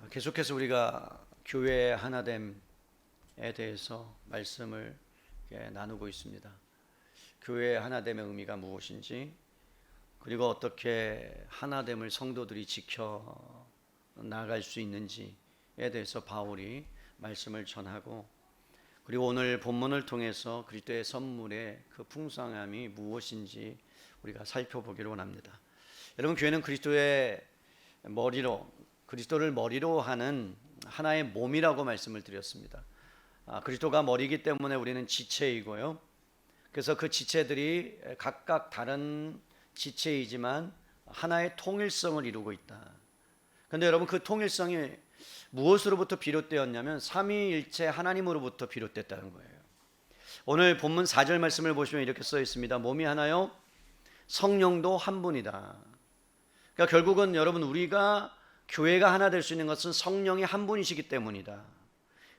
계속해서 우리가 교회의 하나됨에 대해서 말씀을 나누고 있습니다. 교회의 하나됨의 의미가 무엇인지, 그리고 어떻게 하나됨을 성도들이 지켜 나갈 수 있는지에 대해서 바울이 말씀을 전하고, 그리고 오늘 본문을 통해서 그리스도의 선물의 그 풍성함이 무엇인지 우리가 살펴보기로 원합니다. 여러분, 교회는 그리스도를 머리로 하는 하나의 몸이라고 말씀을 드렸습니다. 그리스도가 머리이기 때문에 우리는 지체이고요. 그래서 그 지체들이 각각 다른 지체이지만 하나의 통일성을 이루고 있다. 그런데 여러분, 그 통일성이 무엇으로부터 비롯되었냐면 삼위일체 하나님으로부터 비롯됐다는 거예요. 오늘 본문 4절 말씀을 보시면 이렇게 써 있습니다. 몸이 하나요, 성령도 한 분이다. 그러니까 결국은 여러분, 우리가 교회가 하나 될 수 있는 것은 성령이 한 분이시기 때문이다.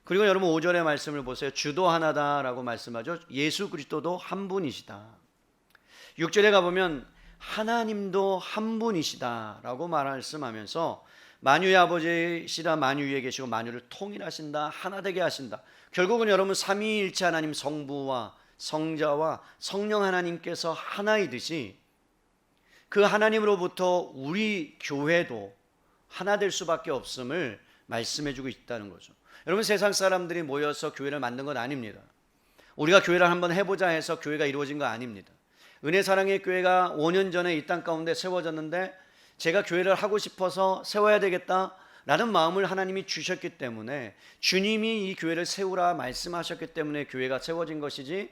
그리고 여러분 5절의 말씀을 보세요. 주도 하나다라고 말씀하죠. 예수 그리스도도 한 분이시다. 6절에 가보면 하나님도 한 분이시다라고 말씀하면서 만유의 아버지시라 만유 위에 계시고 만유를 통일하신다, 하나 되게 하신다. 결국은 여러분 삼위일체 하나님 성부와 성자와 성령 하나님께서 하나이듯이 그 하나님으로부터 우리 교회도 하나 될 수밖에 없음을 말씀해주고 있다는 거죠. 여러분, 세상 사람들이 모여서 교회를 만든 건 아닙니다. 우리가 교회를 한번 해보자 해서 교회가 이루어진 거 아닙니다. 은혜사랑의 교회가 5년 전에 이 땅 가운데 세워졌는데, 제가 교회를 하고 싶어서 세워야 되겠다라는 마음을 하나님이 주셨기 때문에, 주님이 이 교회를 세우라 말씀하셨기 때문에 교회가 세워진 것이지,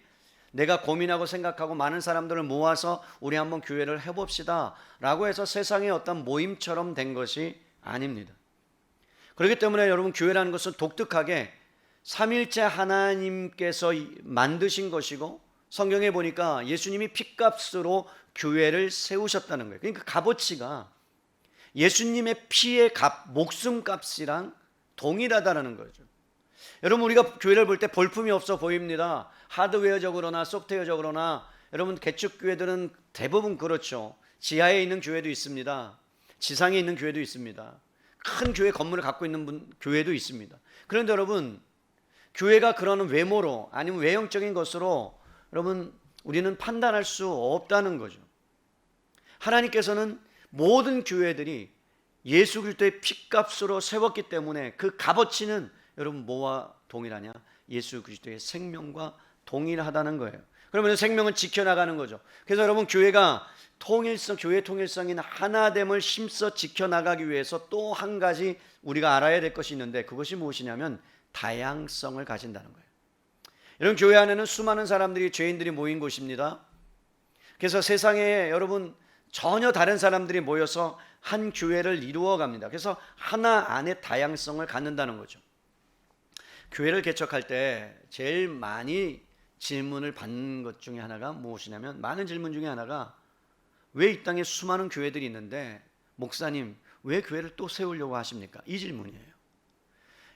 내가 고민하고 생각하고 많은 사람들을 모아서 우리 한번 교회를 해봅시다 라고 해서 세상의 어떤 모임처럼 된 것이 아닙니다. 그렇기 때문에 여러분, 교회라는 것은 독특하게 삼일체 하나님께서 만드신 것이고, 성경에 보니까 예수님이 핏값으로 교회를 세우셨다는 거예요. 그러니까 값어치가 예수님의 피의 값, 목숨값이랑 동일하다는 거죠. 여러분, 우리가 교회를 볼 때 볼품이 없어 보입니다. 하드웨어적으로나 소프트웨어적으로나. 여러분, 개척교회들은 대부분 그렇죠. 지하에 있는 교회도 있습니다. 지상에 있는 교회도 있습니다. 큰 교회 건물을 갖고 있는 교회도 있습니다. 그런데 여러분, 교회가 그러는 외모로 아니면 외형적인 것으로 여러분, 우리는 판단할 수 없다는 거죠. 하나님께서는 모든 교회들이 예수 그리스도의 핏값으로 세웠기 때문에 그 값어치는 여러분 뭐와 동일하냐? 예수 그리스도의 생명과 동일하다는 거예요. 그러면 생명을 지켜나가는 거죠. 그래서 여러분, 교회가 교회의 통일성인 하나됨을 힘써 지켜나가기 위해서 또 한 가지 우리가 알아야 될 것이 있는데, 그것이 무엇이냐면 다양성을 가진다는 거예요. 여러분, 교회 안에는 수많은 사람들이, 죄인들이 모인 곳입니다. 그래서 세상에 여러분 전혀 다른 사람들이 모여서 한 교회를 이루어 갑니다. 그래서 하나 안에 다양성을 갖는다는 거죠. 교회를 개척할 때 제일 많이 질문을 받는 것 중에 하나가 무엇이냐면, 많은 질문 중에 하나가, 왜 이 땅에 수많은 교회들이 있는데 목사님 왜 교회를 또 세우려고 하십니까? 이 질문이에요.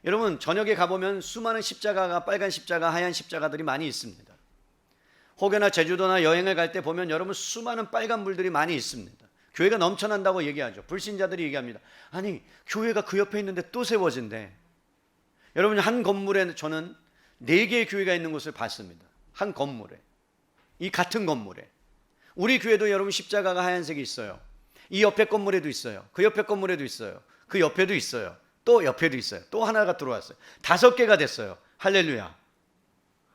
여러분, 저녁에 가보면 수많은 십자가가, 빨간 십자가, 하얀 십자가들이 많이 있습니다. 혹여나 제주도나 여행을 갈 때 보면 여러분 수많은 빨간 불들이 많이 있습니다. 교회가 넘쳐난다고 얘기하죠. 불신자들이 얘기합니다. 아니, 교회가 그 옆에 있는데 또 세워진대. 여러분, 한 건물에 저는 4개의 교회가 있는 곳을 봤습니다. 한 건물에, 이 같은 건물에. 우리 교회도 여러분 십자가가 하얀색이 있어요. 이 옆에 건물에도 있어요. 그 옆에 건물에도 있어요. 그 옆에도 있어요. 또 옆에도 있어요. 또 하나가 들어왔어요. 5개가 됐어요. 할렐루야.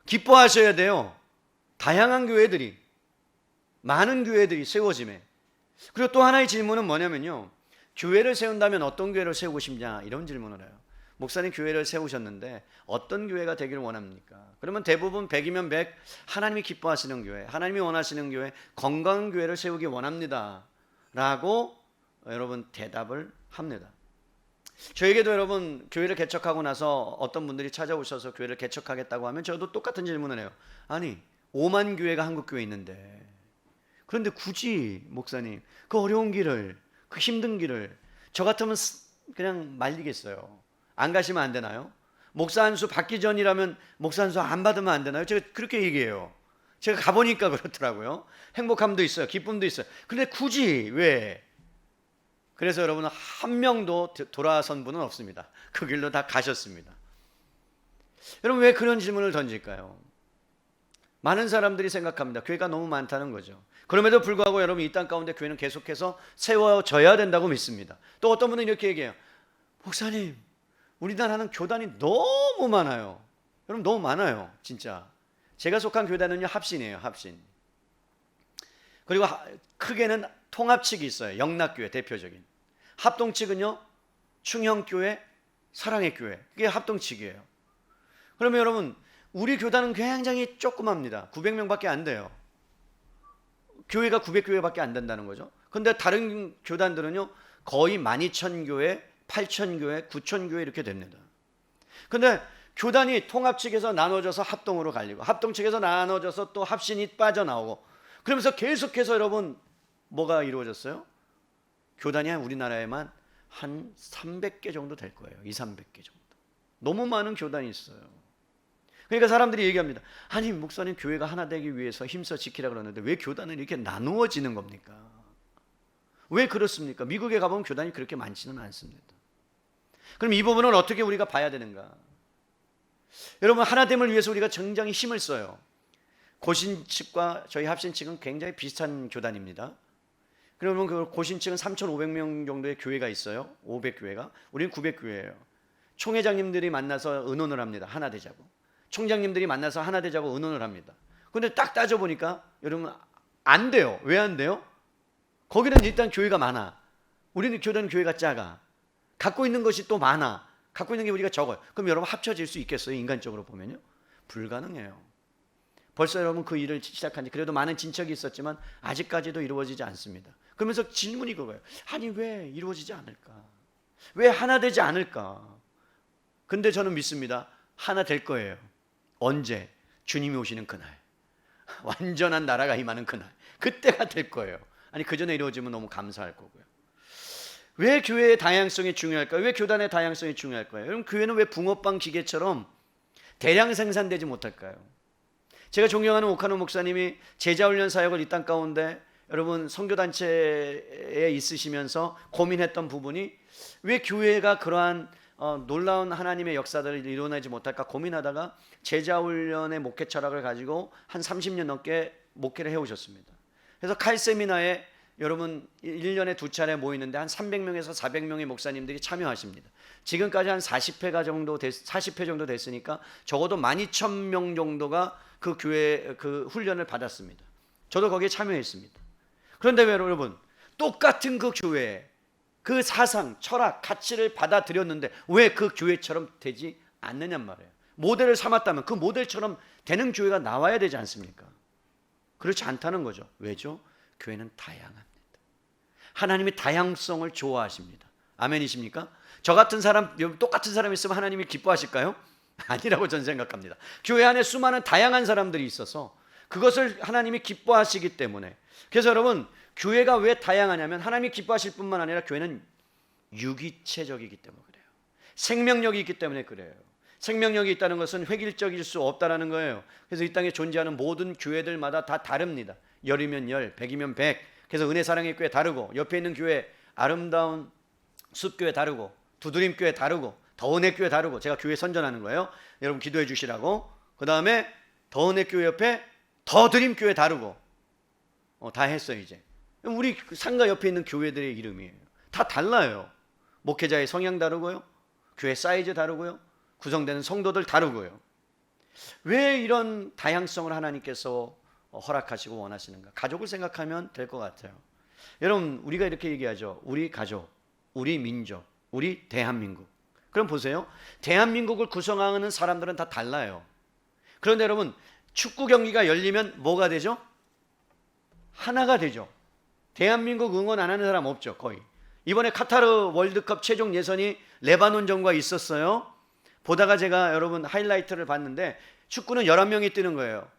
기뻐하셔야 돼요. 다양한 교회들이, 많은 교회들이 세워짐에. 그리고 또 하나의 질문은 뭐냐면요, 교회를 세운다면 어떤 교회를 세우고 싶냐, 이런 질문을 해요. 목사님, 교회를 세우셨는데 어떤 교회가 되기를 원합니까? 그러면 대부분 100이면 100 하나님이 기뻐하시는 교회, 하나님이 원하시는 교회, 건강한 교회를 세우기 원합니다 라고 여러분 대답을 합니다. 저에게도 여러분, 교회를 개척하고 나서 어떤 분들이 찾아오셔서 교회를 개척하겠다고 하면 저도 똑같은 질문을 해요. 아니, 5만 교회가 한국 교회에 있는데, 그런데 굳이 목사님 그 어려운 길을, 그 힘든 길을 저 같으면 그냥 말리겠어요. 안 가시면 안 되나요? 목사 안수 받기 전이라면 목사 안수 안 받으면 안 되나요? 제가 그렇게 얘기해요. 제가 가보니까 그렇더라고요. 행복함도 있어요, 기쁨도 있어요. 근데 굳이 왜 그래서 여러분 한 명도 돌아선 분은 없습니다. 그 길로 다 가셨습니다. 여러분 왜 그런 질문을 던질까요? 많은 사람들이 생각합니다. 교회가 너무 많다는 거죠. 그럼에도 불구하고 여러분 이 땅 가운데 교회는 계속해서 세워져야 된다고 믿습니다. 또 어떤 분은 이렇게 얘기해요. 목사님, 우리나라는 교단이 너무 많아요. 여러분 너무 많아요. 진짜. 제가 속한 교단은요 합신이에요. 합신. 그리고 크게는 통합 측이 있어요. 영락교회 대표적인. 합동 측은요 충형교회, 사랑의 교회. 그게 합동 측이에요. 그러면 여러분 우리 교단은 굉장히 조그맣니다. 900명밖에 안 돼요. 교회가 900교회밖에 안 된다는 거죠. 근데 다른 교단들은요 거의 12,000교회, 8,000교회, 9,000교회 이렇게 됩니다. 근데 교단이 통합 측에서 나눠져서 합동으로 갈리고 합동 측에서 나눠져서 또 합신이 빠져나오고 그러면서 계속해서 여러분 뭐가 이루어졌어요? 교단이 우리나라에만 한 300개 정도 될 거예요. 200~300개 정도. 너무 많은 교단이 있어요. 그러니까 사람들이 얘기합니다. 아니 목사님 교회가 하나 되기 위해서 힘써 지키라 그러는데 왜 교단은 이렇게 나누어지는 겁니까? 왜 그렇습니까? 미국에 가보면 교단이 그렇게 많지는 않습니다. 그럼 이 부분은 어떻게 우리가 봐야 되는가? 여러분 하나됨을 위해서 우리가 굉장히 힘을 써요. 고신 측과 저희 합신 측은 굉장히 비슷한 교단입니다. 그러면 그 고신 측은 3,500명 정도의 교회가 있어요. 500교회가. 우리는 900교회예요. 총회장님들이 만나서 의논을 합니다. 하나 되자고. 총장님들이 만나서 하나 되자고 의논을 합니다. 그런데 딱 따져보니까 여러분 안 돼요. 왜 안 돼요? 거기는 일단 교회가 많아. 우리는 교단은 교회가 작아. 갖고 있는 것이 또 많아. 갖고 있는 게 우리가 적어요. 그럼 여러분 합쳐질 수 있겠어요? 인간적으로 보면요. 불가능해요. 벌써 여러분 그 일을 시작한 지 그래도 많은 진척이 있었지만 아직까지도 이루어지지 않습니다. 그러면서 질문이 그거예요. 아니 왜 이루어지지 않을까? 왜 하나 되지 않을까? 근데 저는 믿습니다. 하나 될 거예요. 언제? 주님이 오시는 그날. 완전한 나라가 임하는 그날. 그때가 될 거예요. 아니 그 전에 이루어지면 너무 감사할 거고요. 왜 교회의 다양성이 중요할까요? 왜 교단의 다양성이 중요할까요? 여러분 교회는 왜 붕어빵 기계처럼 대량 생산되지 못할까요? 제가 존경하는 오카노 목사님이 제자훈련 사역을 이 땅 가운데 여러분 선교단체에 있으시면서 고민했던 부분이 왜 교회가 그러한 놀라운 하나님의 역사들을 이뤄내지 못할까 고민하다가 제자훈련의 목회 철학을 가지고 한 30년 넘게 목회를 해오셨습니다. 그래서 칼세미나에 여러분 1년에 2차례 모이는데 한 300명에서 400명의 목사님들이 참여하십니다. 지금까지 한 40회 정도 됐으니까 적어도 12,000명 정도가 그 교회 그 훈련을 받았습니다. 저도 거기에 참여했습니다. 그런데 여러분 똑같은 그 교회에 그 사상, 철학, 가치를 받아들였는데 왜 그 교회처럼 되지 않느냔 말이에요. 모델을 삼았다면 그 모델처럼 되는 교회가 나와야 되지 않습니까? 그렇지 않다는 거죠. 왜죠? 교회는 다양합니다. 하나님이 다양성을 좋아하십니다. 아멘이십니까? 저 같은 사람, 똑같은 사람이 있으면 하나님이 기뻐하실까요? 아니라고 저는 생각합니다. 교회 안에 수많은 다양한 사람들이 있어서 그것을 하나님이 기뻐하시기 때문에. 그래서 여러분 교회가 왜 다양하냐면 하나님이 기뻐하실 뿐만 아니라 교회는 유기체적이기 때문에 그래요. 생명력이 있기 때문에 그래요. 생명력이 있다는 것은 획일적일 수 없다라는 거예요. 그래서 이 땅에 존재하는 모든 교회들마다 다 다릅니다. 10이면 10, 100이면 100. 그래서 은혜 사랑의 교회 다르고 옆에 있는 교회 아름다운 숲교회 다르고 두드림 교회 다르고 더은혜 교회 다르고 제가 교회 선전하는 거예요. 여러분 기도해 주시라고. 그 다음에 더은혜 교회 옆에 더드림 교회 다르고 다 했어요 이제. 우리 상가 옆에 있는 교회들의 이름이에요. 다 달라요. 목회자의 성향 다르고요. 교회 사이즈 다르고요. 구성되는 성도들 다르고요. 왜 이런 다양성을 하나님께서 허락하시고 원하시는가? 가족을 생각하면 될 것 같아요. 여러분 우리가 이렇게 얘기하죠. 우리 가족, 우리 민족, 우리 대한민국. 그럼 보세요. 대한민국을 구성하는 사람들은 다 달라요. 그런데 여러분 축구 경기가 열리면 뭐가 되죠? 하나가 되죠. 대한민국 응원 안 하는 사람 없죠. 거의. 이번에 카타르 월드컵 최종 예선이 레바논전과 있었어요. 보다가 제가 여러분 하이라이트를 봤는데 축구는 11명이 뛰는 거예요.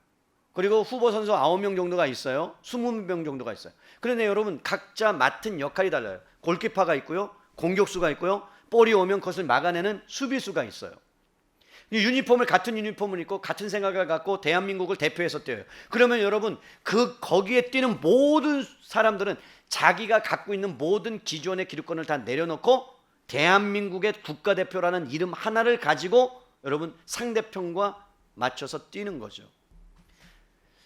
그리고 후보 선수 9명 정도가 있어요. 20명 정도가 있어요. 그런데 여러분 각자 맡은 역할이 달라요. 골키퍼가 있고요. 공격수가 있고요. 볼이 오면 그것을 막아내는 수비수가 있어요. 이 유니폼을 같은 유니폼을 입고 같은 생각을 갖고 대한민국을 대표해서 뛰어요. 그러면 여러분 거기에 뛰는 모든 사람들은 자기가 갖고 있는 모든 기존의 기득권을 다 내려놓고 대한민국의 국가대표라는 이름 하나를 가지고 여러분 상대편과 맞춰서 뛰는 거죠.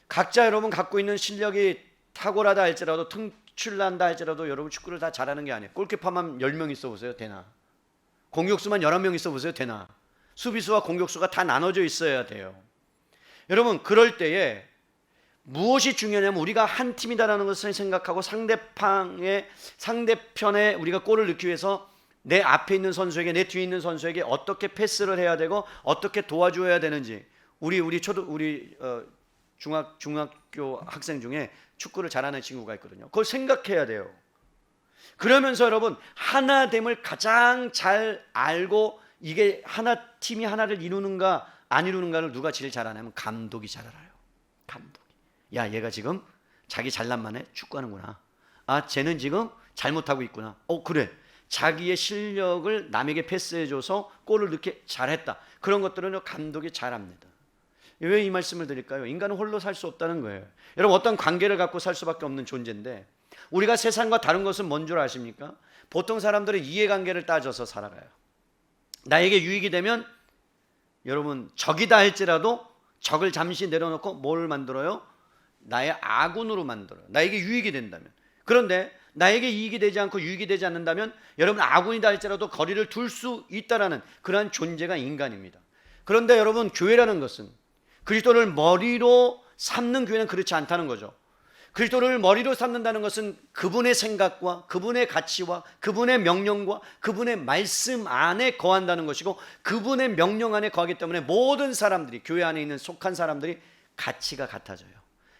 각자 여러분 갖고 있는 실력이 탁월하다 할지라도 특출난다 할지라도 여러분 축구를 다 잘하는 게 아니에요. 골키퍼만 10명 있어 보세요. 되나? 공격수만 11명 있어 보세요. 되나? 수비수와 공격수가 다 나눠져 있어야 돼요. 여러분 그럴 때에 무엇이 중요하냐면 우리가 한 팀이다라는 것을 생각하고 상대편에 우리가 골을 넣기 위해서 내 앞에 있는 선수에게 내 뒤에 있는 선수에게 어떻게 패스를 해야 되고 어떻게 도와줘야 되는지 우리 중학교 학생 중에 축구를 잘하는 친구가 있거든요. 그걸 생각해야 돼요. 그러면서 여러분 하나됨을 가장 잘 알고 이게 팀이 하나를 이루는가 안 이루는가를 누가 제일 잘 아냐면 감독이 잘 알아요. 감독이. 야, 얘가 지금 자기 잘난만에 축구하는구나. 아, 쟤는 지금 잘못하고 있구나. 그래. 자기의 실력을 남에게 패스해줘서 골을 넣게 잘했다. 그런 것들은 감독이 잘합니다. 왜 이 말씀을 드릴까요? 인간은 홀로 살 수 없다는 거예요. 여러분 어떤 관계를 갖고 살 수밖에 없는 존재인데 우리가 세상과 다른 것은 뭔 줄 아십니까? 보통 사람들은 이해관계를 따져서 살아가요. 나에게 유익이 되면 여러분 적이다 할지라도 적을 잠시 내려놓고 뭘 만들어요? 나의 아군으로 만들어요. 나에게 유익이 된다면. 그런데 나에게 이익이 되지 않고 유익이 되지 않는다면 여러분 아군이다 할지라도 거리를 둘 수 있다라는 그러한 존재가 인간입니다. 그런데 여러분 교회라는 것은 그리스도를 머리로 삼는 교회는 그렇지 않다는 거죠. 그리스도를 머리로 삼는다는 것은 그분의 생각과 그분의 가치와 그분의 명령과 그분의 말씀 안에 거한다는 것이고 그분의 명령 안에 거하기 때문에 모든 사람들이 교회 안에 있는 속한 사람들이 가치가 같아져요.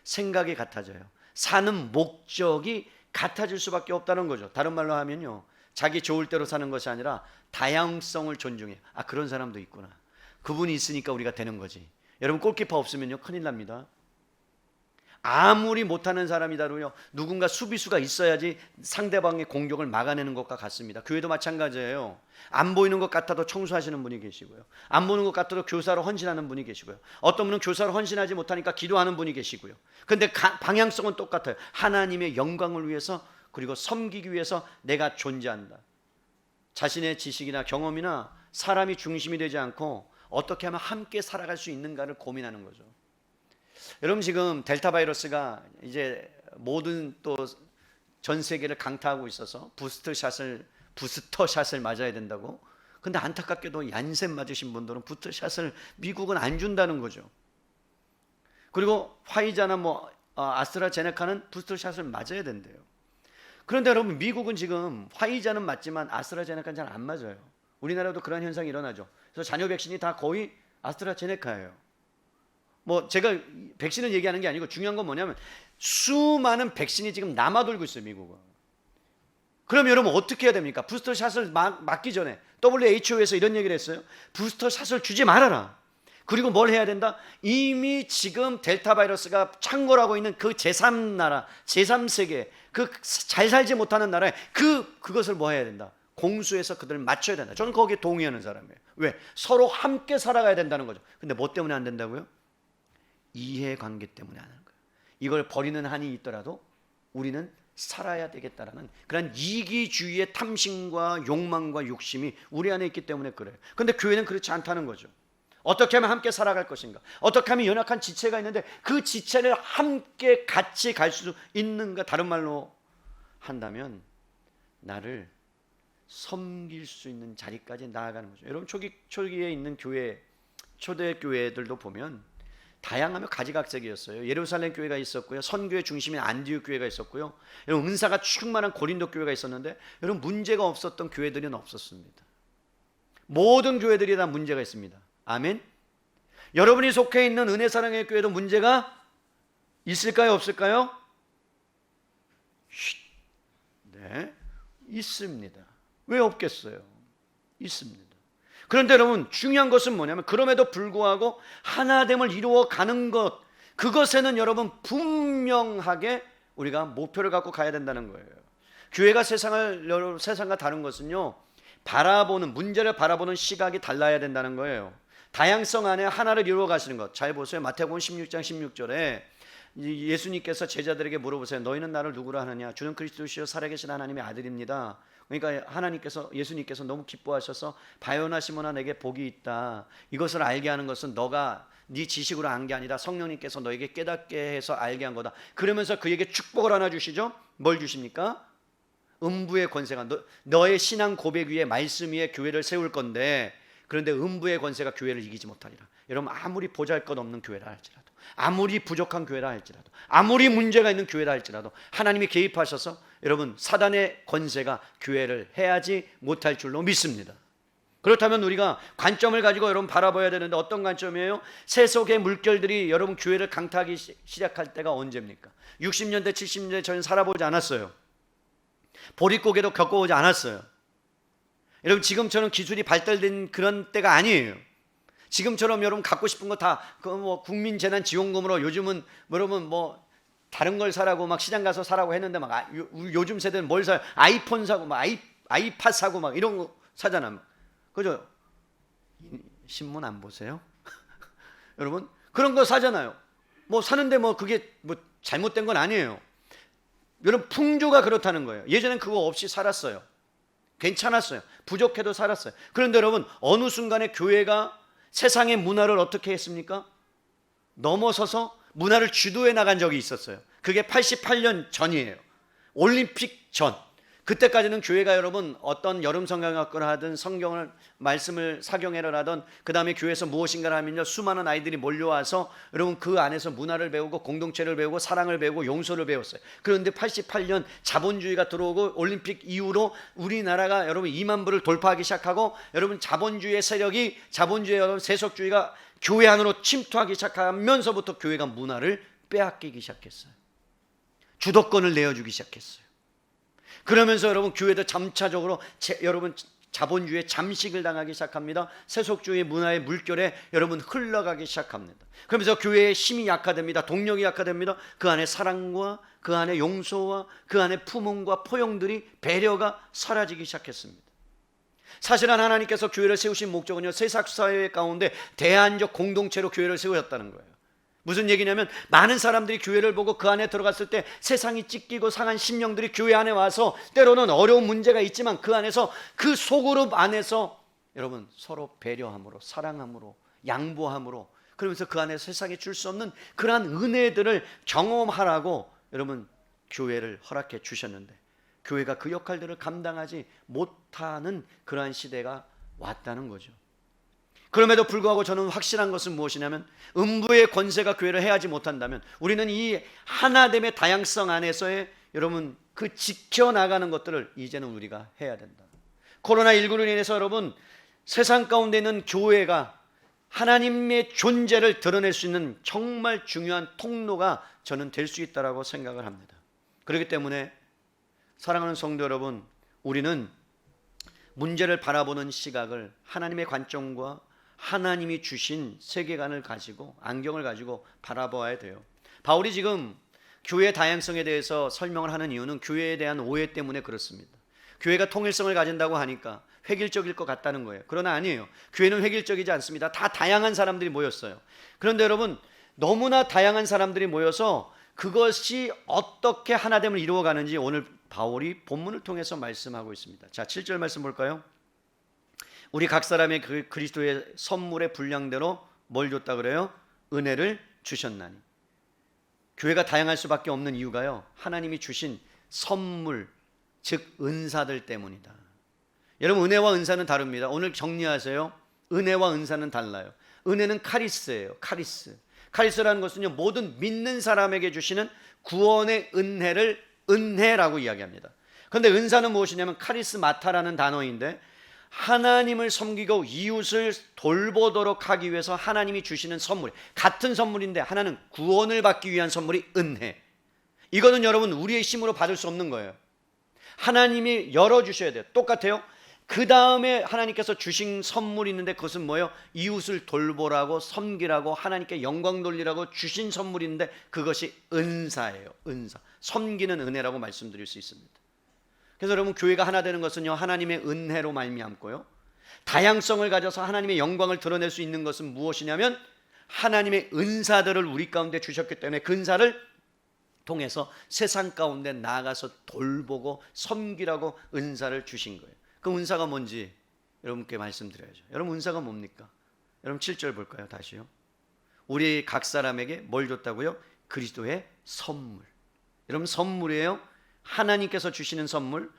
생각이 같아져요. 사는 목적이 같아질 수밖에 없다는 거죠. 다른 말로 하면요, 자기 좋을 대로 사는 것이 아니라 다양성을 존중해요. 아, 그런 사람도 있구나. 그분이 있으니까 우리가 되는 거지. 여러분 골키퍼 없으면요 큰일 납니다. 아무리 못하는 사람이다로요 누군가 수비수가 있어야지 상대방의 공격을 막아내는 것과 같습니다. 교회도 마찬가지예요. 안 보이는 것 같아도 청소하시는 분이 계시고요, 안 보이는 것 같아도 교사로 헌신하는 분이 계시고요, 어떤 분은 교사로 헌신하지 못하니까 기도하는 분이 계시고요. 근데 방향성은 똑같아요. 하나님의 영광을 위해서 그리고 섬기기 위해서 내가 존재한다. 자신의 지식이나 경험이나 사람이 중심이 되지 않고 어떻게 하면 함께 살아갈 수 있는가를 고민하는 거죠. 여러분 지금 델타 바이러스가 이제 모든 또 전 세계를 강타하고 있어서 부스터샷을 맞아야 된다고. 근데 안타깝게도 얀센 맞으신 분들은 부스터샷을 미국은 안 준다는 거죠. 그리고 화이자나 아스트라제네카는 부스터샷을 맞아야 된대요. 그런데 여러분 미국은 지금 화이자는 맞지만 아스트라제네카는 잘 안 맞아요. 우리나라도 그런 현상이 일어나죠. 그래서 자녀 백신이 다 거의 아스트라제네카예요. 제가 백신을 얘기하는 게 아니고 중요한 건 뭐냐면 수많은 백신이 지금 남아돌고 있어요, 미국은. 그럼 여러분 어떻게 해야 됩니까? 부스터샷을 맞기 전에 WHO에서 이런 얘기를 했어요. 부스터샷을 주지 말아라. 그리고 뭘 해야 된다? 이미 지금 델타 바이러스가 창궐하고 있는 그 제3나라, 제3세계, 그 잘 살지 못하는 나라에 그것을 뭐 해야 된다? 공수해서 그들을 맞춰야 된다. 저는 거기에 동의하는 사람이에요. 왜? 서로 함께 살아가야 된다는 거죠. 근데 뭐 때문에 안 된다고요? 이해관계 때문에 하는 거예요. 이걸 버리는 한이 있더라도 우리는 살아야 되겠다라는 그런 이기주의의 탐심과 욕망과 욕심이 우리 안에 있기 때문에 그래요. 그런데 교회는 그렇지 않다는 거죠. 어떻게 하면 함께 살아갈 것인가? 어떻게 하면 연약한 지체가 있는데 그 지체를 함께 같이 갈 수 있는가? 다른 말로 한다면 나를 섬길 수 있는 자리까지 나아가는 거죠. 여러분 초기에 있는 교회, 초대 교회들도 보면 다양하며 가지각색이었어요. 예루살렘 교회가 있었고요, 선교의 중심인 안디옥 교회가 있었고요, 여러분 은사가 충만한 고린도 교회가 있었는데 여러분 문제가 없었던 교회들은 없었습니다. 모든 교회들이 다 문제가 있습니다. 아멘. 여러분이 속해 있는 은혜사랑의 교회도 문제가 있을까요, 없을까요? 네, 있습니다. 왜 없겠어요? 있습니다. 그런데 여러분 중요한 것은 뭐냐면 그럼에도 불구하고 하나됨을 이루어가는 것, 그것에는 여러분 분명하게 우리가 목표를 갖고 가야 된다는 거예요. 교회가 세상과 다른 것은요, 문제를 바라보는 시각이 달라야 된다는 거예요. 다양성 안에 하나를 이루어 가시는 것. 잘 보세요. 마태복음 16장 16절에 예수님께서 제자들에게 물어보세요. 너희는 나를 누구라 하느냐? 주는 그리스도시요 살아계신 하나님의 아들입니다. 그러니까 예수님께서 너무 기뻐하셔서 바요나 시몬아 내게 복이 있다. 이것을 알게 하는 것은 너가 네 지식으로 안 게 아니라 성령님께서 너에게 깨닫게 해서 알게 한 거다. 그러면서 그에게 축복을 하나 주시죠. 뭘 주십니까? 음부의 권세가 너의 신앙 고백 위에 말씀 위에 교회를 세울 건데, 그런데 음부의 권세가 교회를 이기지 못하리라. 여러분, 아무리 보잘것없는 교회라 할지라도, 아무리 부족한 교회라 할지라도, 아무리 문제가 있는 교회라 할지라도 하나님이 개입하셔서 여러분 사단의 권세가 교회를 해하지 못할 줄로 믿습니다. 그렇다면 우리가 관점을 가지고 여러분 바라봐야 되는데, 어떤 관점이에요? 세속의 물결들이 여러분 교회를 강타하기 시작할 때가 언제입니까? 60년대 70년대 저는 살아보지 않았어요. 보릿고개도 겪어오지 않았어요. 여러분, 지금처럼 기술이 발달된 그런 때가 아니에요. 지금처럼 여러분 갖고 싶은 거 다 국민재난지원금으로 요즘은 여러분 다른 걸 사라고 막 시장 가서 사라고 했는데 요즘 세대는 뭘 사요? 아이폰 사고 아이팟 사고 이런 거 사잖아. 그죠? 신문 안 보세요? 여러분 그런 거 사잖아요. 사는데 그게 잘못된 건 아니에요. 여러분 풍조가 그렇다는 거예요. 예전엔 그거 없이 살았어요. 괜찮았어요. 부족해도 살았어요. 그런데 여러분 어느 순간에 교회가 세상의 문화를 어떻게 했습니까? 넘어서서 문화를 주도해 나간 적이 있었어요. 그게 88년 전이에요. 올림픽 전. 그때까지는 교회가 여러분 어떤 여름 성경학교를 하든 성경을 말씀을 사경회를 하든 그 다음에 교회에서 무엇인가를 하면요 수많은 아이들이 몰려와서 여러분 그 안에서 문화를 배우고 공동체를 배우고 사랑을 배우고 용서를 배웠어요. 그런데 88년 자본주의가 들어오고 올림픽 이후로 우리나라가 여러분 2만 부를 돌파하기 시작하고, 여러분 자본주의의 세력이 자본주의 세속주의가 교회 안으로 침투하기 시작하면서부터 교회가 문화를 빼앗기기 시작했어요. 주도권을 내어주기 시작했어요. 그러면서 여러분 교회도 점차적으로 여러분 자본주의의 잠식을 당하기 시작합니다. 세속주의 문화의 물결에 여러분 흘러가기 시작합니다. 그러면서 교회의 힘이 약화됩니다. 동력이 약화됩니다. 그 안에 사랑과 그 안에 용서와 그 안에 품음과 포용들이 배려가 사라지기 시작했습니다. 사실은 하나님께서 교회를 세우신 목적은요 세상 사회 가운데 대안적 공동체로 교회를 세우셨다는 거예요. 무슨 얘기냐면 많은 사람들이 교회를 보고 그 안에 들어갔을 때 세상이 찢기고 상한 심령들이 교회 안에 와서 때로는 어려운 문제가 있지만 그 안에서 그 소그룹 안에서 여러분 서로 배려함으로 사랑함으로 양보함으로, 그러면서 그 안에 세상에 줄 수 없는 그러한 은혜들을 경험하라고 여러분 교회를 허락해 주셨는데, 교회가 그 역할들을 감당하지 못하는 그러한 시대가 왔다는 거죠. 그럼에도 불구하고 저는 확실한 것은 무엇이냐면 음부의 권세가 교회를 해하지 못한다면 우리는 이 하나됨의 다양성 안에서의 여러분 그 지켜나가는 것들을 이제는 우리가 해야 된다. 코로나19로 인해서 여러분 세상 가운데 있는 교회가 하나님의 존재를 드러낼 수 있는 정말 중요한 통로가 저는 될 수 있다고 생각을 합니다. 그렇기 때문에 사랑하는 성도 여러분, 우리는 문제를 바라보는 시각을 하나님의 관점과 하나님이 주신 세계관을 가지고 안경을 가지고 바라봐야 돼요. 바울이 지금 교회 다양성에 대해서 설명을 하는 이유는 교회에 대한 오해 때문에 그렇습니다. 교회가 통일성을 가진다고 하니까 획일적일 것 같다는 거예요. 그러나 아니에요. 교회는 획일적이지 않습니다. 다 다양한 사람들이 모였어요. 그런데 여러분 너무나 다양한 사람들이 모여서 그것이 어떻게 하나됨을 이루어가는지 오늘 바울이 본문을 통해서 말씀하고 있습니다. 자, 7절 말씀 볼까요? 우리 각 사람의 그 그리스도의 선물의 분량대로 뭘 줬다 그래요? 은혜를 주셨나니. 교회가 다양할 수밖에 없는 이유가요 하나님이 주신 선물, 즉 은사들 때문이다. 여러분 은혜와 은사는 다릅니다. 오늘 정리하세요. 은혜와 은사는 달라요. 은혜는 카리스예요. 카리스라는 것은요 모든 믿는 사람에게 주시는 구원의 은혜를 은혜라고 이야기합니다. 그런데 은사는 무엇이냐면 카리스마타라는 단어인데 하나님을 섬기고 이웃을 돌보도록 하기 위해서 하나님이 주시는 선물, 같은 선물인데 하나는 구원을 받기 위한 선물이 은혜. 이거는 여러분 우리의 힘으로 받을 수 없는 거예요. 하나님이 열어주셔야 돼요. 똑같아요. 그 다음에 하나님께서 주신 선물이 있는데 그것은 뭐예요? 이웃을 돌보라고 섬기라고 하나님께 영광 돌리라고 주신 선물이 있는데 그것이 은사예요. 은사. 섬기는 은혜라고 말씀드릴 수 있습니다. 그래서 여러분 교회가 하나 되는 것은요 하나님의 은혜로 말미암고요 다양성을 가져서 하나님의 영광을 드러낼 수 있는 것은 무엇이냐면 하나님의 은사들을 우리 가운데 주셨기 때문에 그 은사를 통해서 세상 가운데 나아가서 돌보고 섬기라고 은사를 주신 거예요. 그 은사가 뭔지 여러분께 말씀드려야죠. 여러분 은사가 뭡니까? 여러분 7절 볼까요? 다시요. 우리 각 사람에게 뭘 줬다고요? 그리스도의 선물. 여러분 선물이에요. 하나님께서 주시는 선물.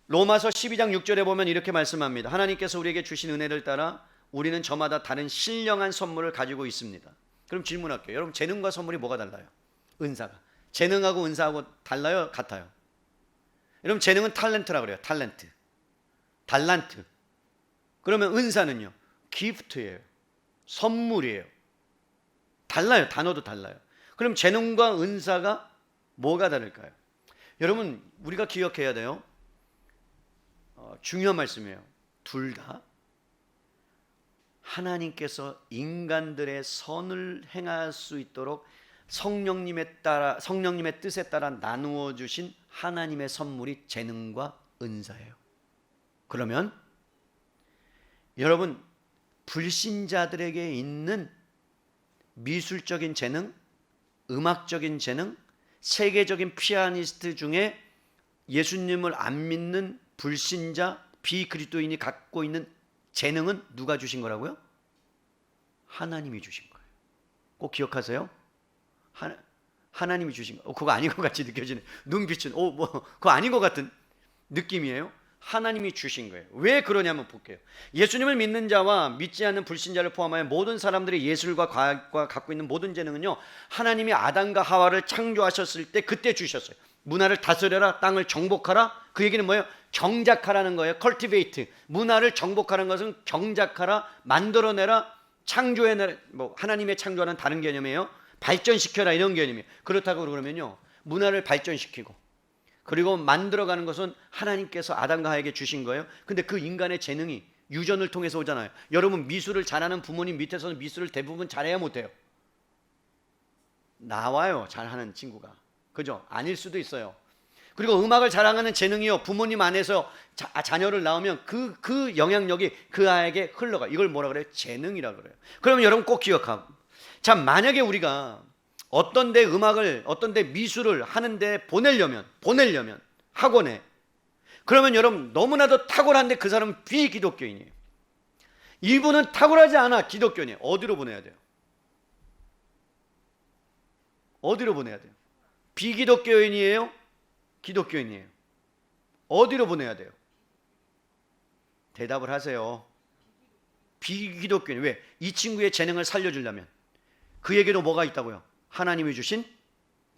로마서 12장 6절에 보면 이렇게 말씀합니다. 하나님께서 우리에게 주신 은혜를 따라 우리는 저마다 다른 신령한 선물을 가지고 있습니다. 그럼 질문할게요. 여러분 재능과 선물이 뭐가 달라요? 은사가. 재능하고 은사하고 달라요? 같아요? 여러분 재능은 탤런트라고 그래요. 탤런트. 달란트. 그러면 은사는요? 기프트예요. 선물이에요. 달라요. 단어도 달라요. 그럼 재능과 은사가 뭐가 다를까요? 여러분 우리가 기억해야 돼요. 중요한 말씀이에요. 둘 다 하나님께서 인간들의 선을 행할 수 있도록 성령님의 뜻에 따라 나누어 주신 하나님의 선물이 재능과 은사예요. 그러면 여러분 불신자들에게 있는 미술적인 재능, 음악적인 재능, 세계적인 피아니스트 중에 예수님을 안 믿는 불신자, 비그리스도인이 갖고 있는 재능은 누가 주신 거라고요? 하나님이 주신 거예요. 꼭 기억하세요. 하나님이 주신 거. 그거 아닌 것 같이 느껴지네. 눈빛은 그거 아닌 것 같은 느낌이에요. 하나님이 주신 거예요. 왜 그러냐면 볼게요. 예수님을 믿는 자와 믿지 않는 불신자를 포함하여 모든 사람들이 예술과 과학과 갖고 있는 모든 재능은요, 하나님이 아담과 하와를 창조하셨을 때 그때 주셨어요. 문화를 다스려라, 땅을 정복하라. 그 얘기는 뭐예요? 경작하라는 거예요. cultivate. 문화를 정복하는 것은 경작하라, 만들어내라, 창조해내라. 하나님의 창조하는 다른 개념이에요. 발전시켜라 이런 개념이에요. 그렇다고 그러면요, 문화를 발전시키고 그리고 만들어가는 것은 하나님께서 아담과 하에게 주신 거예요. 근데 그 인간의 재능이 유전을 통해서 오잖아요. 여러분 미술을 잘하는 부모님 밑에서는 미술을 대부분 잘해야 못해요. 나와요, 잘하는 친구가. 그죠? 아닐 수도 있어요. 그리고 음악을 자랑하는 재능이요, 부모님 안에서 자녀를 낳으면 그 영향력이 그 아이에게 흘러가. 이걸 뭐라 그래요? 재능이라 그래요. 그러면 여러분 꼭 기억하고, 자, 만약에 우리가 어떤 데 음악을, 어떤 데 미술을 하는데 보내려면 학원에, 그러면 여러분 너무나도 탁월한데 그 사람은 비기독교인이에요. 이분은 탁월하지 않아, 기독교인이에요. 어디로 보내야 돼요? 어디로 보내야 돼요? 비기독교인이에요? 기독교인이에요? 어디로 보내야 돼요? 대답을 하세요. 비기독교인. 왜? 이 친구의 재능을 살려주려면 그에게도 뭐가 있다고요? 하나님이 주신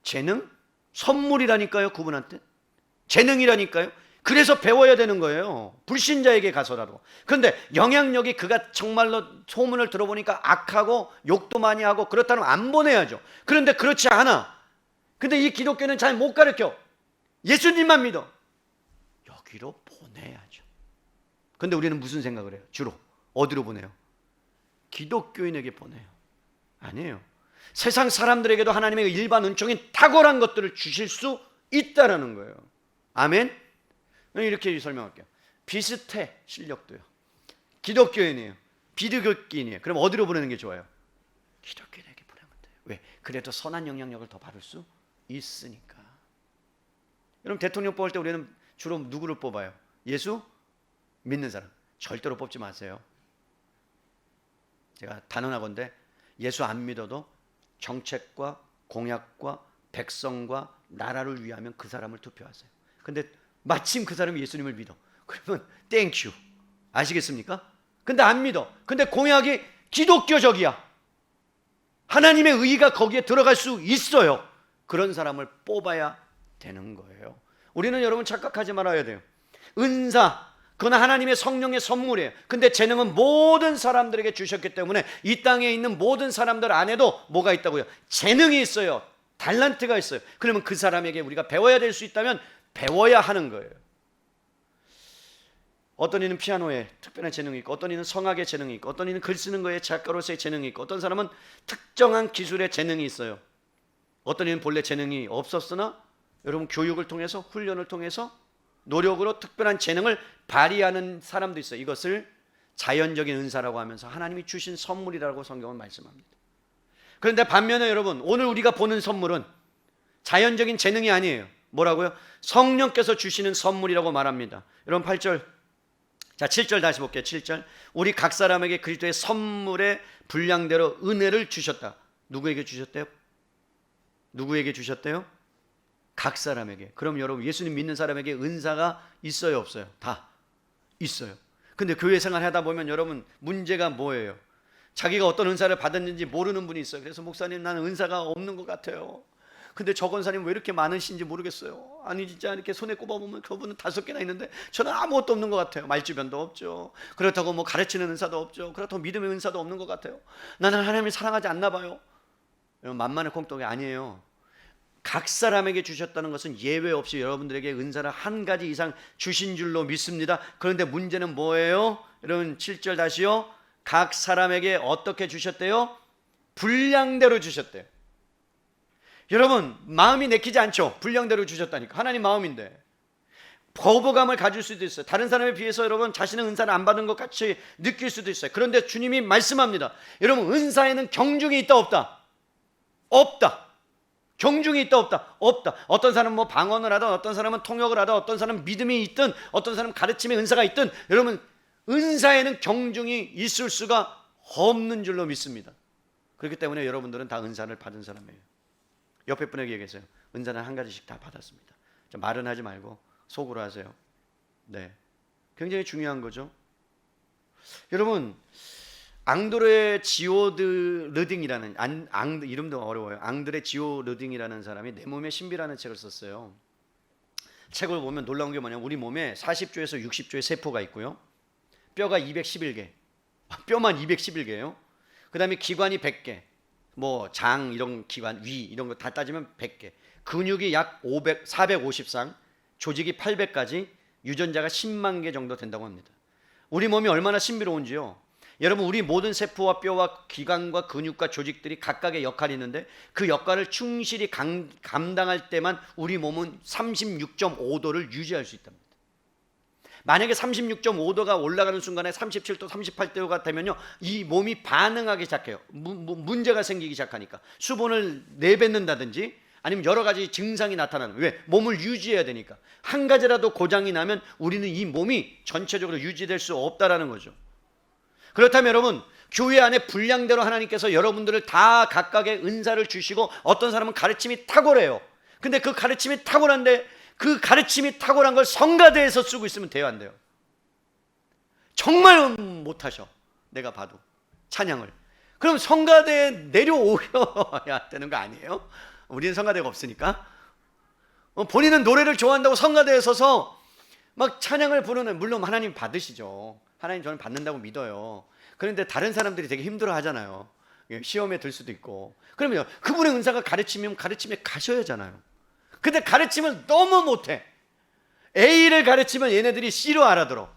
재능? 선물이라니까요. 그분한테 재능이라니까요. 그래서 배워야 되는 거예요. 불신자에게 가서라도. 그런데 영향력이, 그가 정말로 소문을 들어보니까 악하고 욕도 많이 하고 그렇다면 안 보내야죠. 그런데 그렇지 않아. 근데 이 기독교는 잘 못 가르쳐. 예수님만 믿어. 여기로 보내야죠. 근데 우리는 무슨 생각을 해요? 주로 어디로 보내요? 기독교인에게 보내요. 아니에요. 세상 사람들에게도 하나님의 일반 은총인 탁월한 것들을 주실 수 있다라는 거예요. 아멘. 이렇게 설명할게요. 비슷해, 실력도요. 기독교인이에요, 비기독교인이에요. 그럼 어디로 보내는 게 좋아요? 기독교인에게 보내면 돼요. 왜? 그래도 선한 영향력을 더 받을 수 있으니까. 여러분 대통령 뽑을 때 우리는 주로 누구를 뽑아요? 예수 믿는 사람. 절대로 뽑지 마세요. 제가 단언하건대 예수 안 믿어도 정책과 공약과 백성과 나라를 위하면 그 사람을 투표하세요. 근데 마침 그 사람이 예수님을 믿어. 그러면 땡큐. 아시겠습니까? 근데 안 믿어. 근데 공약이 기독교적이야. 하나님의 의의가 거기에 들어갈 수 있어요. 그런 사람을 뽑아야 되는 거예요. 우리는 여러분 착각하지 말아야 돼요. 은사, 그건 하나님의 성령의 선물이에요. 근데 재능은 모든 사람들에게 주셨기 때문에 이 땅에 있는 모든 사람들 안에도 뭐가 있다고요? 재능이 있어요. 달란트가 있어요. 그러면 그 사람에게 우리가 배워야 될 수 있다면 배워야 하는 거예요. 어떤 이는 피아노에 특별한 재능이 있고, 어떤 이는 성악에 재능이 있고, 어떤 이는 글 쓰는 거에 작가로서의 재능이 있고, 어떤 사람은 특정한 기술에 재능이 있어요. 어떤 이는 본래 재능이 없었으나 여러분 교육을 통해서, 훈련을 통해서 노력으로 특별한 재능을 발휘하는 사람도 있어요. 이것을 자연적인 은사라고 하면서 하나님이 주신 선물이라고 성경은 말씀합니다. 그런데 반면에 여러분, 오늘 우리가 보는 선물은 자연적인 재능이 아니에요. 뭐라고요? 성령께서 주시는 선물이라고 말합니다. 여러분 8절, 자 7절 다시 볼게요. 7절, 우리 각 사람에게 그리스도의 선물의 분량대로 은혜를 주셨다. 누구에게 주셨대요? 누구에게 주셨대요? 각 사람에게. 그럼 여러분, 예수님 믿는 사람에게 은사가 있어요, 없어요? 다 있어요. 근데 교회 생활 하다 보면 여러분, 문제가 뭐예요? 자기가 어떤 은사를 받았는지 모르는 분이 있어요. 그래서 목사님, 나는 은사가 없는 것 같아요. 근데 저 권사님 왜 이렇게 많으신지 모르겠어요. 아니 진짜 이렇게 손에 꼽아보면 그분은 5개나 있는데 저는 아무것도 없는 것 같아요. 말주변도 없죠. 그렇다고 뭐 가르치는 은사도 없죠. 그렇다고 믿음의 은사도 없는 것 같아요. 나는 하나님을 사랑하지 않나 봐요. 여러분, 만만의 콩떡이 아니에요. 각 사람에게 주셨다는 것은 예외 없이 여러분들에게 은사를 한 가지 이상 주신 줄로 믿습니다. 그런데 문제는 뭐예요? 여러분 7절 다시요. 각 사람에게 어떻게 주셨대요? 분량대로 주셨대요. 여러분, 마음이 내키지 않죠? 분량대로 주셨다니까. 하나님 마음인데 거부감을 가질 수도 있어요. 다른 사람에 비해서 여러분 자신의 은사를 안 받은 것 같이 느낄 수도 있어요. 그런데 주님이 말씀합니다. 여러분, 은사에는 경중이 있다 없다? 없다. 경중이 있다 없다? 없다. 어떤 사람은 뭐 방언을 하든, 어떤 사람은 통역을 하든, 어떤 사람은 믿음이 있든, 어떤 사람은 가르침의 은사가 있든, 여러분 은사에는 경중이 있을 수가 없는 줄로 믿습니다. 그렇기 때문에 여러분들은 다 은사를 받은 사람이에요. 옆에 분에게 얘기했어요. 은사는 한 가지씩 다 받았습니다. 좀 말은 하지 말고 속으로 하세요. 네, 굉장히 중요한 거죠. 여러분, 앙드레 지오드 르딩이라는 이름도 어려워요. 앙드레 지오 르딩이라는 사람이 내 몸의 신비라는 책을 썼어요. 책을 보면 놀라운 게 뭐냐면 우리 몸에 40조에서 60조의 세포가 있고요. 뼈가 211개. 뼈만 211개예요. 그다음에 기관이 100개. 뭐 장 이런 기관, 위 이런 거 다 따지면 100개. 근육이 약 450상, 조직이 800가지, 유전자가 10만 개 정도 된다고 합니다. 우리 몸이 얼마나 신비로운지요. 여러분, 우리 모든 세포와 뼈와 기관과 근육과 조직들이 각각의 역할이 있는데 그 역할을 충실히 감당할 때만 우리 몸은 36.5도를 유지할 수 있답니다. 만약에 36.5도가 올라가는 순간에 37도, 38도가 되면요, 이 몸이 반응하기 시작해요. 문제가 생기기 시작하니까 수분을 내뱉는다든지 아니면 여러 가지 증상이 나타나는. 왜? 몸을 유지해야 되니까. 한 가지라도 고장이 나면 우리는 이 몸이 전체적으로 유지될 수 없다라는 거죠. 그렇다면 여러분, 교회 안에 분량대로 하나님께서 여러분들을 다 각각의 은사를 주시고 어떤 사람은 가르침이 탁월해요. 근데 그 가르침이 탁월한데 그 가르침이 탁월한 걸 성가대에서 쓰고 있으면 돼요, 안 돼요? 정말 못하셔. 내가 봐도 찬양을. 그럼 성가대에 내려오셔야 되는 거 아니에요? 우리는 성가대가 없으니까. 본인은 노래를 좋아한다고 성가대에 서서 막 찬양을 부르는, 물론 하나님 받으시죠. 하나님 저는 받는다고 믿어요. 그런데 다른 사람들이 되게 힘들어 하잖아요. 시험에 들 수도 있고. 그러면 그분의 은사가 가르치면 가르침에 가셔야 하잖아요. 근데 가르침을 너무 못해. A를 가르치면 얘네들이 C로 알아들어.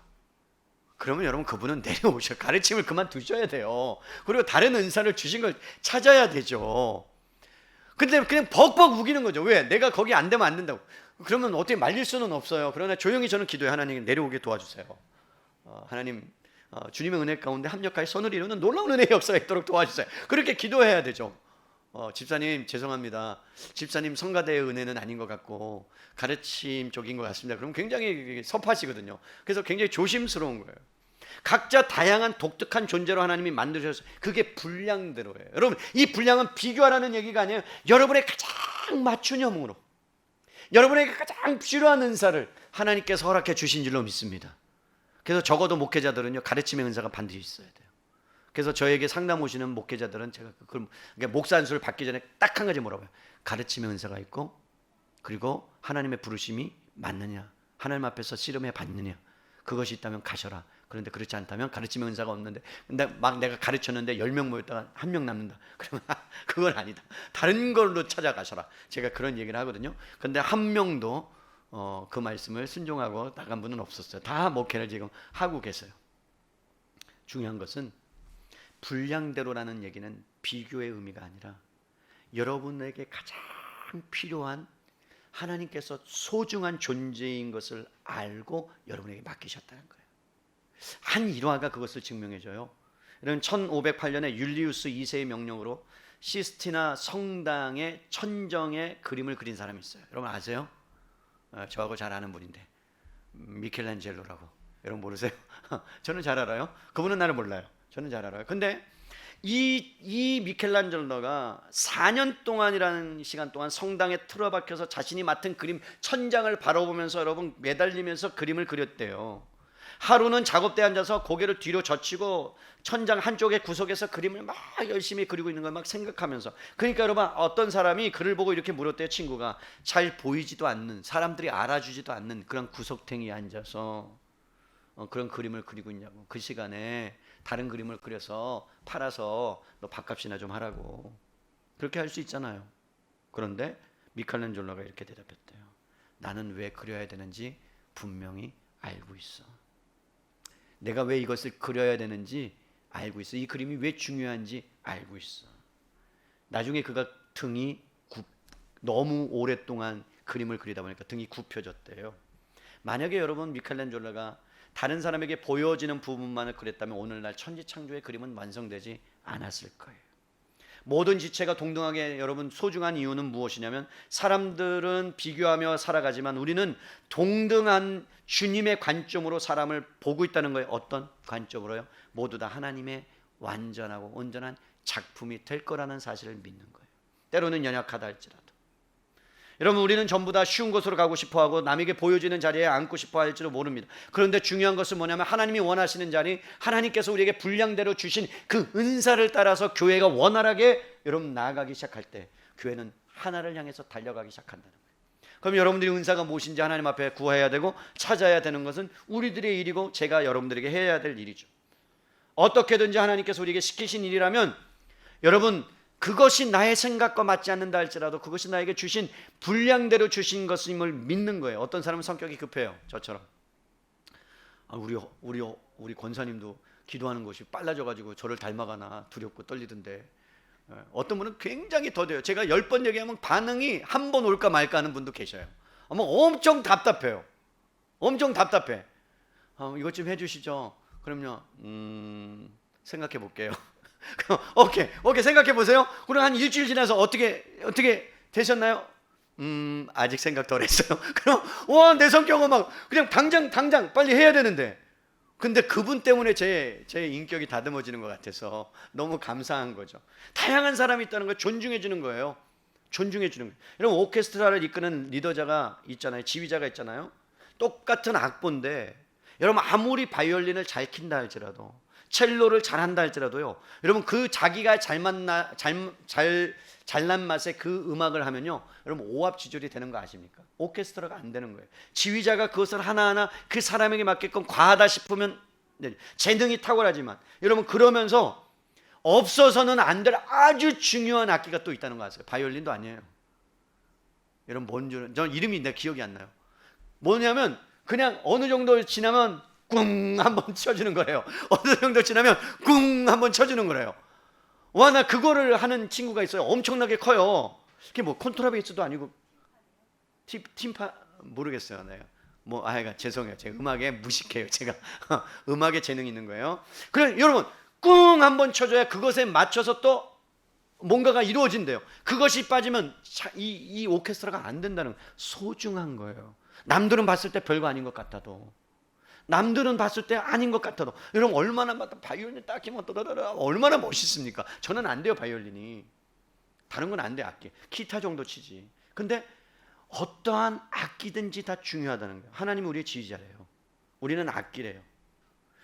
그러면 여러분, 그분은 내려오셔. 가르침을 그만두셔야 돼요. 그리고 다른 은사를 주신 걸 찾아야 되죠. 근데 그냥 벅벅 우기는 거죠. 왜? 내가 거기 안 되면 안 된다고. 그러면 어떻게 말릴 수는 없어요. 그러나 조용히 저는 기도해. 하나님 내려오게 도와주세요. 하나님, 주님의 은혜 가운데 합력하여 선을 이루는 놀라운 은혜의 역사가 있도록 도와주세요. 그렇게 기도해야 되죠. 집사님 죄송합니다. 집사님 성가대의 은혜는 아닌 것 같고 가르침 쪽인 것 같습니다. 그럼 굉장히 섭하시거든요. 그래서 굉장히 조심스러운 거예요. 각자 다양한 독특한 존재로 하나님이 만드셔서 그게 분량대로예요. 여러분, 이 분량은 비교하라는 얘기가 아니에요. 여러분의 가장 맞춤형으로, 여러분에게 가장 필요한 은사를 하나님께서 허락해 주신 줄로 믿습니다. 그래서 적어도 목회자들은요, 가르침의 은사가 반드시 있어야 돼요. 그래서 저에게 상담 오시는 목회자들은 제가 목사 안수를 받기 전에 딱 한 가지 물어봐요. 가르침의 은사가 있고, 그리고 하나님의 부르심이 맞느냐, 하나님 앞에서 씨름해 받느냐, 그것이 있다면 가셔라. 그런데 그렇지 않다면, 가르침의 은사가 없는데 근데 막 내가 가르쳤는데 10명 모였다가 1명 남는다, 그러면 그건 아니다. 다른 걸로 찾아가셔라. 제가 그런 얘기를 하거든요. 그런데 한 명도 그 말씀을 순종하고 나간 분은 없었어요. 다 목회를 지금 하고 계세요. 중요한 것은 분량대로라는 얘기는 비교의 의미가 아니라 여러분에게 가장 필요한 하나님께서 소중한 존재인 것을 알고 여러분에게 맡기셨다는 거예요. 한 일화가 그것을 증명해줘요. 이런 1508년에 율리우스 2세의 명령으로 시스티나 성당의 천정에 그림을 그린 사람이 있어요. 여러분 아세요? 저하고 잘 아는 분인데, 미켈란젤로라고. 여러분 모르세요? 저는 잘 알아요. 그분은 나를 몰라요. 저는 잘 알아요. 근데 이 미켈란젤로가 4년 동안이라는 시간 동안 성당에 틀어박혀서 자신이 맡은 그림 천장을 바라보면서 여러분 매달리면서 그림을 그렸대요. 하루는 작업대에 앉아서 고개를 뒤로 젖히고 천장 한쪽의 구석에서 그림을 막 열심히 그리고 있는 걸 막 생각하면서, 그러니까 여러분 어떤 사람이 그를 보고 이렇게 물었대요. 친구가 잘 보이지도 않는, 사람들이 알아주지도 않는 그런 구석탱이에 앉아서 그런 그림을 그리고 있냐고. 그 시간에 다른 그림을 그려서 팔아서 너 밥값이나 좀 하라고. 그렇게 할 수 있잖아요. 그런데 미켈란젤로가 이렇게 대답했대요. 나는 왜 그려야 되는지 분명히 알고 있어. 내가 왜 이것을 그려야 되는지 알고 있어. 이 그림이 왜 중요한지 알고 있어. 나중에 그가 등이 너무 오랫동안 그림을 그리다 보니까 등이 굽혀졌대요. 만약에 여러분 미켈란젤로가 다른 사람에게 보여지는 부분만을 그렸다면 오늘날 천지창조의 그림은 완성되지 않았을 거예요. 모든 지체가 동등하게 여러분 소중한 이유는 무엇이냐면, 사람들은 비교하며 살아가지만 우리는 동등한 주님의 관점으로 사람을 보고 있다는 거예요. 어떤 관점으로요? 모두 다 하나님의 완전하고 온전한 작품이 될 거라는 사실을 믿는 거예요. 때로는 연약하다 할지라도. 여러분 우리는 전부 다 쉬운 곳으로 가고 싶어하고 남에게 보여지는 자리에 앉고 싶어 할지도 모릅니다. 그런데 중요한 것은 뭐냐면, 하나님이 원하시는 자리, 하나님께서 우리에게 분량대로 주신 그 은사를 따라서 교회가 원활하게 여러분 나아가기 시작할 때 교회는 하나를 향해서 달려가기 시작한다는 거예요. 그럼 여러분들이 은사가 무엇인지 하나님 앞에 구해야 되고 찾아야 되는 것은 우리들의 일이고 제가 여러분들에게 해야 될 일이죠. 어떻게든지 하나님께서 우리에게 시키신 일이라면 여러분 그것이 나의 생각과 맞지 않는다 할지라도 그것이 나에게 주신 분량대로 주신 것임을 믿는 거예요. 어떤 사람은 성격이 급해요. 저처럼. 우리 권사님도 기도하는 것이 빨라져가지고 저를 닮아가나 두렵고 떨리던데, 어떤 분은 굉장히 더뎌요. 제가 10번 얘기하면 반응이 한 번 올까 말까 하는 분도 계셔요. 엄청 답답해요. 엄청 답답해. 이것 좀 해주시죠. 그럼요. 생각해 볼게요. 오케이 생각해 보세요. 그럼 한 일주일 지나서 어떻게 되셨나요? 아직 생각 덜 했어요. 그럼 내 성격은 막 그냥 당장 빨리 해야 되는데, 근데 그분 때문에 제 인격이 다듬어지는 것 같아서 너무 감사한 거죠. 다양한 사람이 있다는 걸 존중해 주는 거예요. 존중해 주는 거예요. 여러분 오케스트라를 이끄는 리더자가 있잖아요. 지휘자가 있잖아요. 똑같은 악보인데 여러분 아무리 바이올린을 잘 킨다 할지라도, 첼로를 잘한다 할지라도요, 여러분 그 자기가 잘난 맛에 그 음악을 하면요, 여러분 오합지졸이 되는 거 아십니까? 오케스트라가 안 되는 거예요. 지휘자가 그것을 하나하나 그 사람에게 맞게끔 과하다 싶으면, 재능이 탁월하지만 여러분 그러면서 없어서는 안 될 아주 중요한 악기가 또 있다는 거 아세요? 바이올린도 아니에요. 여러분 뭔지, 저는 이름이 내 기억이 안 나요. 뭐냐면 그냥 어느 정도 지나면 꿍 한번 쳐주는 거예요. 어느 정도 지나면 꿍 한번 쳐주는 거예요. 나 그거를 하는 친구가 있어요. 엄청나게 커요. 그게 뭐 콘트라베이스도 아니고 팀파 모르겠어요. 내가 하여간 죄송해요. 제가 음악에 무식해요. 제가 음악에 재능이 있는 거예요. 그래 여러분 꿍 한번 쳐줘야 그것에 맞춰서 또 뭔가가 이루어진대요. 그것이 빠지면 이 오케스트라가 안 된다는 거예요. 소중한 거예요. 남들은 봤을 때 별거 아닌 것 같아도, 남들은 봤을 때 아닌 것 같아도, 여러분 얼마나 바이올린 딱 키면 얼마나 멋있습니까? 저는 안 돼요. 바이올린이 다른 건 안 돼. 악기 기타 정도 치지. 근데 어떠한 악기든지 다 중요하다는 거예요. 하나님은 우리의 지휘자래요. 우리는 악기래요.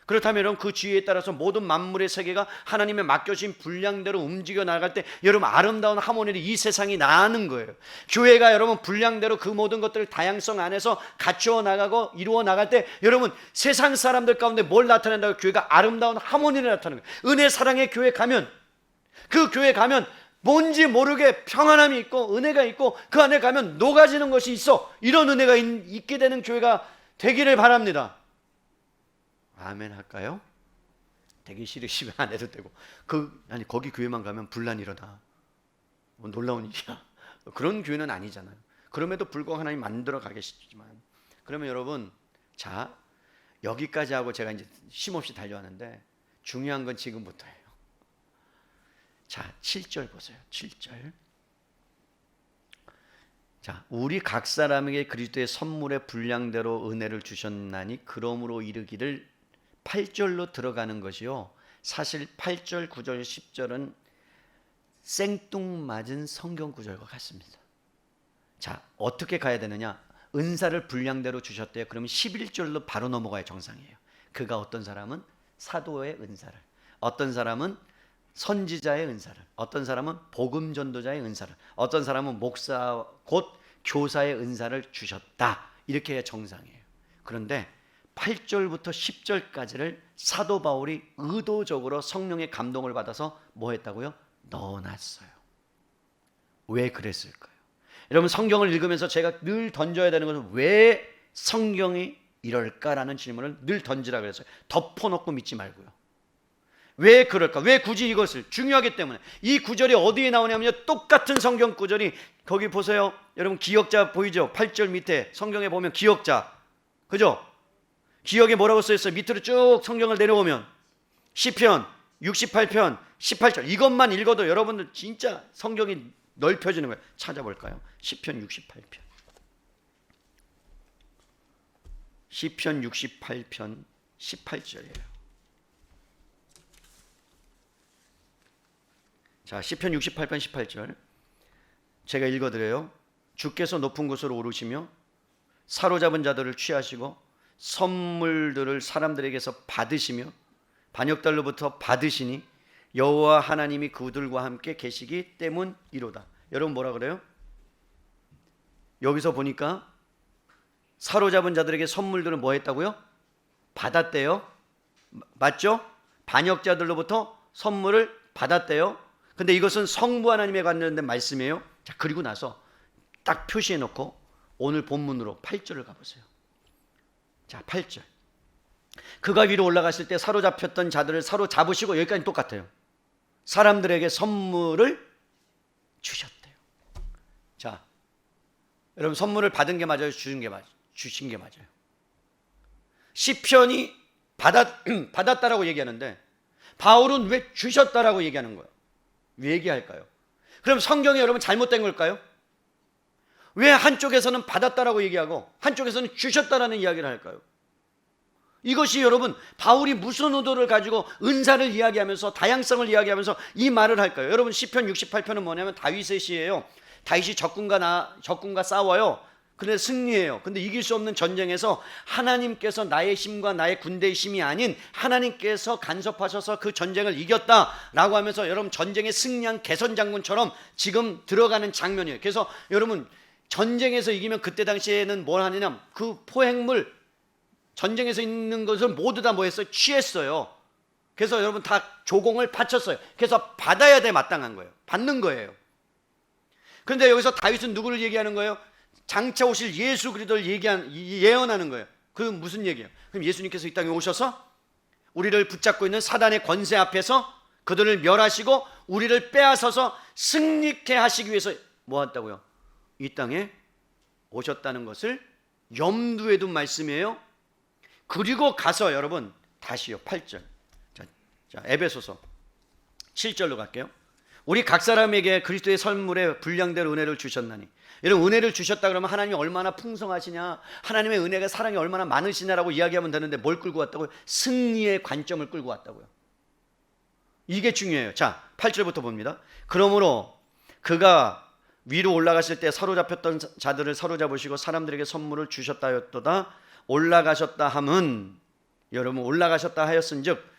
그렇다면 여러분 그 지혜에 따라서 모든 만물의 세계가 하나님의 맡겨진 분량대로 움직여 나갈 때 여러분 아름다운 하모니를 이 세상이 나는 거예요. 교회가 여러분 분량대로 그 모든 것들을 다양성 안에서 갖추어 나가고 이루어 나갈 때 여러분 세상 사람들 가운데 뭘 나타낸다고? 교회가 아름다운 하모니를 나타내는 거예요. 은혜 사랑의 교회 가면, 그 교회 가면 뭔지 모르게 평안함이 있고 은혜가 있고 그 안에 가면 녹아지는 것이 있어. 이런 은혜가 있게 되는 교회가 되기를 바랍니다. 아멘 할까요? 되게 싫으시면 안 해도 되고, 거기 교회만 가면 분란이 일어나. 놀라운 일이야. 그런 교회는 아니잖아요. 그럼에도 불구하고 하나님 만들어 가겠지만, 그러면 여러분, 자, 여기까지 하고 제가 이제 쉼없이 달려왔는데 중요한 건 지금부터예요. 자, 7절 보세요. 7절. 자, 우리 각 사람에게 그리스도의 선물의 분량대로 은혜를 주셨나니 그러므로 이르기를, 8절로 들어가는 것이요. 사실 8절, 9절, 10절은 생뚱맞은 성경 구절과 같습니다. 자, 어떻게 가야 되느냐? 은사를 분량대로 주셨대요. 그러면 11절로 바로 넘어가야 정상이에요. 그가 어떤 사람은 사도의 은사를, 어떤 사람은 선지자의 은사를, 어떤 사람은 복음 전도자의 은사를, 어떤 사람은 목사 곧 교사의 은사를 주셨다. 이렇게 해야 정상이에요. 그런데 8절부터 10절까지를 사도 바울이 의도적으로 성령의 감동을 받아서 뭐 했다고요? 넣어놨어요. 왜 그랬을까요? 여러분, 성경을 읽으면서 제가 늘 던져야 되는 것은 왜 성경이 이럴까라는 질문을 늘 던지라 그랬어요. 덮어놓고 믿지 말고요. 왜 그럴까? 왜 굳이 이것을? 중요하기 때문에. 이 구절이 어디에 나오냐면요, 똑같은 성경 구절이, 거기 보세요. 여러분, 기역자 보이죠? 8절 밑에 성경에 보면 기역자, 그죠? 기역에 뭐라고 써있어요? 밑으로 쭉 성경을 내려오면 시편 68편 18절, 이것만 읽어도 여러분들 진짜 성경이 넓혀지는 거예요. 찾아볼까요? 시편 68편, 시편 68편 18절이에요. 자, 시편 68편 18절 제가 읽어드려요. 주께서 높은 곳으로 오르시며 사로잡은 자들을 취하시고 선물들을 사람들에게서 받으시며 반역달로부터 받으시니 여호와 하나님이 그들과 함께 계시기 때문이로다. 여러분, 뭐라 그래요? 여기서 보니까 사로잡은 자들에게 선물들을 뭐 했다고요? 받았대요. 맞죠? 반역자들로부터 선물을 받았대요. 근데 이것은 성부 하나님에 관련된 말씀이에요. 자, 그리고 나서 딱 표시해 놓고 오늘 본문으로 8절을 가보세요. 자, 8절. 그가 위로 올라갔을 때 사로잡혔던 자들을 사로잡으시고, 여기까지 똑같아요. 사람들에게 선물을 주셨대요. 자, 여러분, 선물을 받은 게 맞아요? 주신 게 맞아요? 주신 게 맞아요. 시편이 받았다라고 얘기하는데 바울은 왜 주셨다라고 얘기하는 거예요? 왜 얘기할까요? 그럼 성경이 여러분 잘못된 걸까요? 왜 한쪽에서는 받았다라고 얘기하고 한쪽에서는 주셨다라는 이야기를 할까요? 이것이 여러분, 바울이 무슨 의도를 가지고 은사를 이야기하면서 다양성을 이야기하면서 이 말을 할까요? 여러분, 시편 68편은 뭐냐면 다윗의 시예요. 다윗이 적군과 싸워요. 근데 승리해요. 근데 이길 수 없는 전쟁에서 하나님께서 나의 힘과 나의 군대의 힘이 아닌 하나님께서 간섭하셔서 그 전쟁을 이겼다라고 하면서 여러분, 전쟁에 승리한 개선장군처럼 지금 들어가는 장면이에요. 그래서 여러분, 전쟁에서 이기면 그때 당시에는 뭘 하느냐, 그 포획물, 전쟁에서 있는 것을 모두 다 뭐 했어요? 취했어요. 그래서 여러분 다 조공을 바쳤어요. 그래서 받아야 돼, 마땅한 거예요. 받는 거예요. 그런데 여기서 다윗은 누구를 얘기하는 거예요? 장차 오실 예수 그리스도를 예언하는 거예요. 그 무슨 얘기예요? 그럼 예수님께서 이 땅에 오셔서 우리를 붙잡고 있는 사단의 권세 앞에서 그들을 멸하시고 우리를 빼앗아서 승리케 하시기 위해서 뭐 한다고요? 이 땅에 오셨다는 것을 염두에 둔 말씀이에요. 그리고 가서 여러분 다시요, 8절. 자, 에베소서 7절로 갈게요. 우리 각 사람에게 그리스도의 선물에 분량대로 은혜를 주셨나니. 여러분, 은혜를 주셨다 그러면 하나님이 얼마나 풍성하시냐, 하나님의 은혜가 사랑이 얼마나 많으시냐라고 이야기하면 되는데 뭘 끌고 왔다고요? 승리의 관점을 끌고 왔다고요. 이게 중요해요. 자, 8절부터 봅니다. 그러므로 그가 위로 올라가실 때 사로잡혔던 자들을 사로잡으시고 사람들에게 선물을 주셨다 하였도다. 올라가셨다 함은, 여러분, 올라가셨다 하였은즉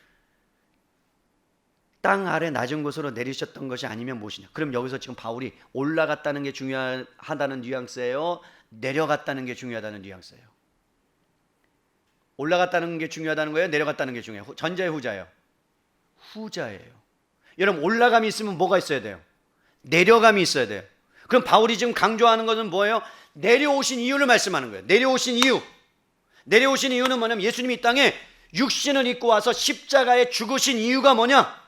땅 아래 낮은 곳으로 내리셨던 것이 아니면 무엇이냐. 그럼 여기서 지금 바울이 올라갔다는 게 중요하다는 뉘앙스예요? 내려갔다는 게 중요하다는 뉘앙스예요? 올라갔다는 게 중요하다는 거예요? 내려갔다는 게 중요해요? 전자예요, 후자예요? 후자예요. 여러분, 올라감이 있으면 뭐가 있어야 돼요? 내려감이 있어야 돼요. 그럼 바울이 지금 강조하는 것은 뭐예요? 내려오신 이유를 말씀하는 거예요. 내려오신 이유. 내려오신 이유는 뭐냐면 예수님이 이 땅에 육신을 입고 와서 십자가에 죽으신 이유가 뭐냐?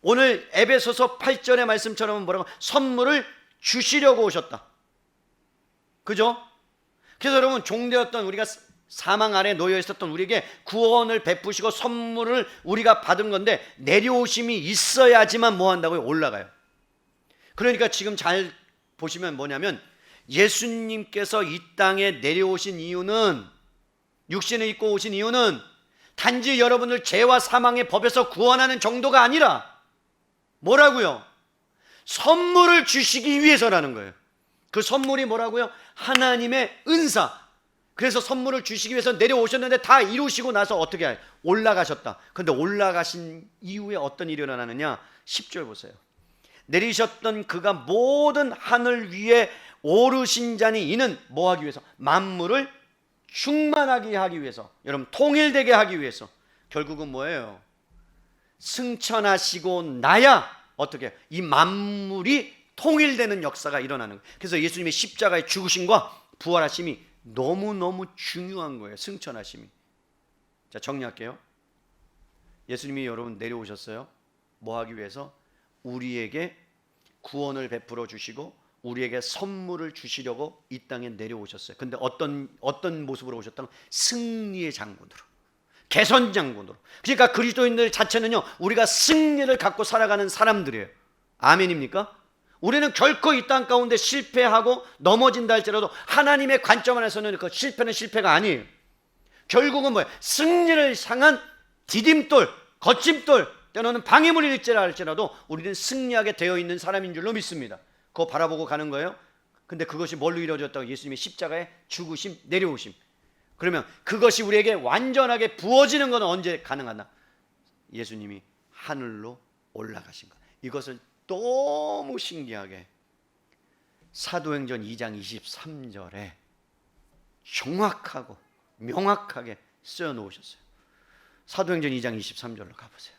오늘 에베소서 8절의 말씀처럼 뭐라고? 선물을 주시려고 오셨다. 그죠? 그래서 여러분, 종되었던 우리가 사망 아래 놓여 있었던 우리에게 구원을 베푸시고 선물을 우리가 받은 건데, 내려오심이 있어야지만 뭐 한다고요? 올라가요. 그러니까 지금 잘 보시면 뭐냐면, 예수님께서 이 땅에 내려오신 이유는, 육신을 입고 오신 이유는 단지 여러분을 죄와 사망의 법에서 구원하는 정도가 아니라 뭐라고요? 선물을 주시기 위해서라는 거예요. 그 선물이 뭐라고요? 하나님의 은사. 그래서 선물을 주시기 위해서 내려오셨는데 다 이루시고 나서 어떻게 해요? 올라가셨다. 그런데 올라가신 이후에 어떤 일이 일어나느냐? 10절 보세요. 내리셨던 그가 모든 하늘 위에 오르신 자니 이는 뭐 하기 위해서? 만물을 충만하게 하기 위해서, 여러분 통일되게 하기 위해서. 결국은 뭐예요? 승천하시고 나야 어떻게 이 만물이 통일되는 역사가 일어나는 거예요. 그래서 예수님의 십자가의 죽으심과 부활하심이 너무너무 중요한 거예요. 승천하심이. 자, 정리할게요. 예수님이 여러분 내려오셨어요. 뭐 하기 위해서? 우리에게 구원을 베풀어 주시고 우리에게 선물을 주시려고 이 땅에 내려오셨어요. 근데 어떤 모습으로 오셨다고? 승리의 장군으로, 개선 장군으로. 그러니까 그리스도인들 자체는요, 우리가 승리를 갖고 살아가는 사람들이에요. 아멘입니까? 우리는 결코 이 땅 가운데 실패하고 넘어진다 할지라도 하나님의 관점 안에서는 그 실패는 실패가 아니에요. 결국은 뭐예요? 승리를 향한 디딤돌, 거침돌, 때로는 방해물일지라 할지라도 우리는 승리하게 되어 있는 사람인 줄로 믿습니다. 그거 바라보고 가는 거예요. 근데 그것이 뭘로 이루어졌다고? 예수님의 십자가의 죽으심, 내려오심. 그러면 그것이 우리에게 완전하게 부어지는 것은 언제 가능하나? 예수님이 하늘로 올라가신 것. 이것을 너무 신기하게 사도행전 2장 23절에 정확하고 명확하게 쓰여 놓으셨어요. 사도행전 2장 23절로 가보세요.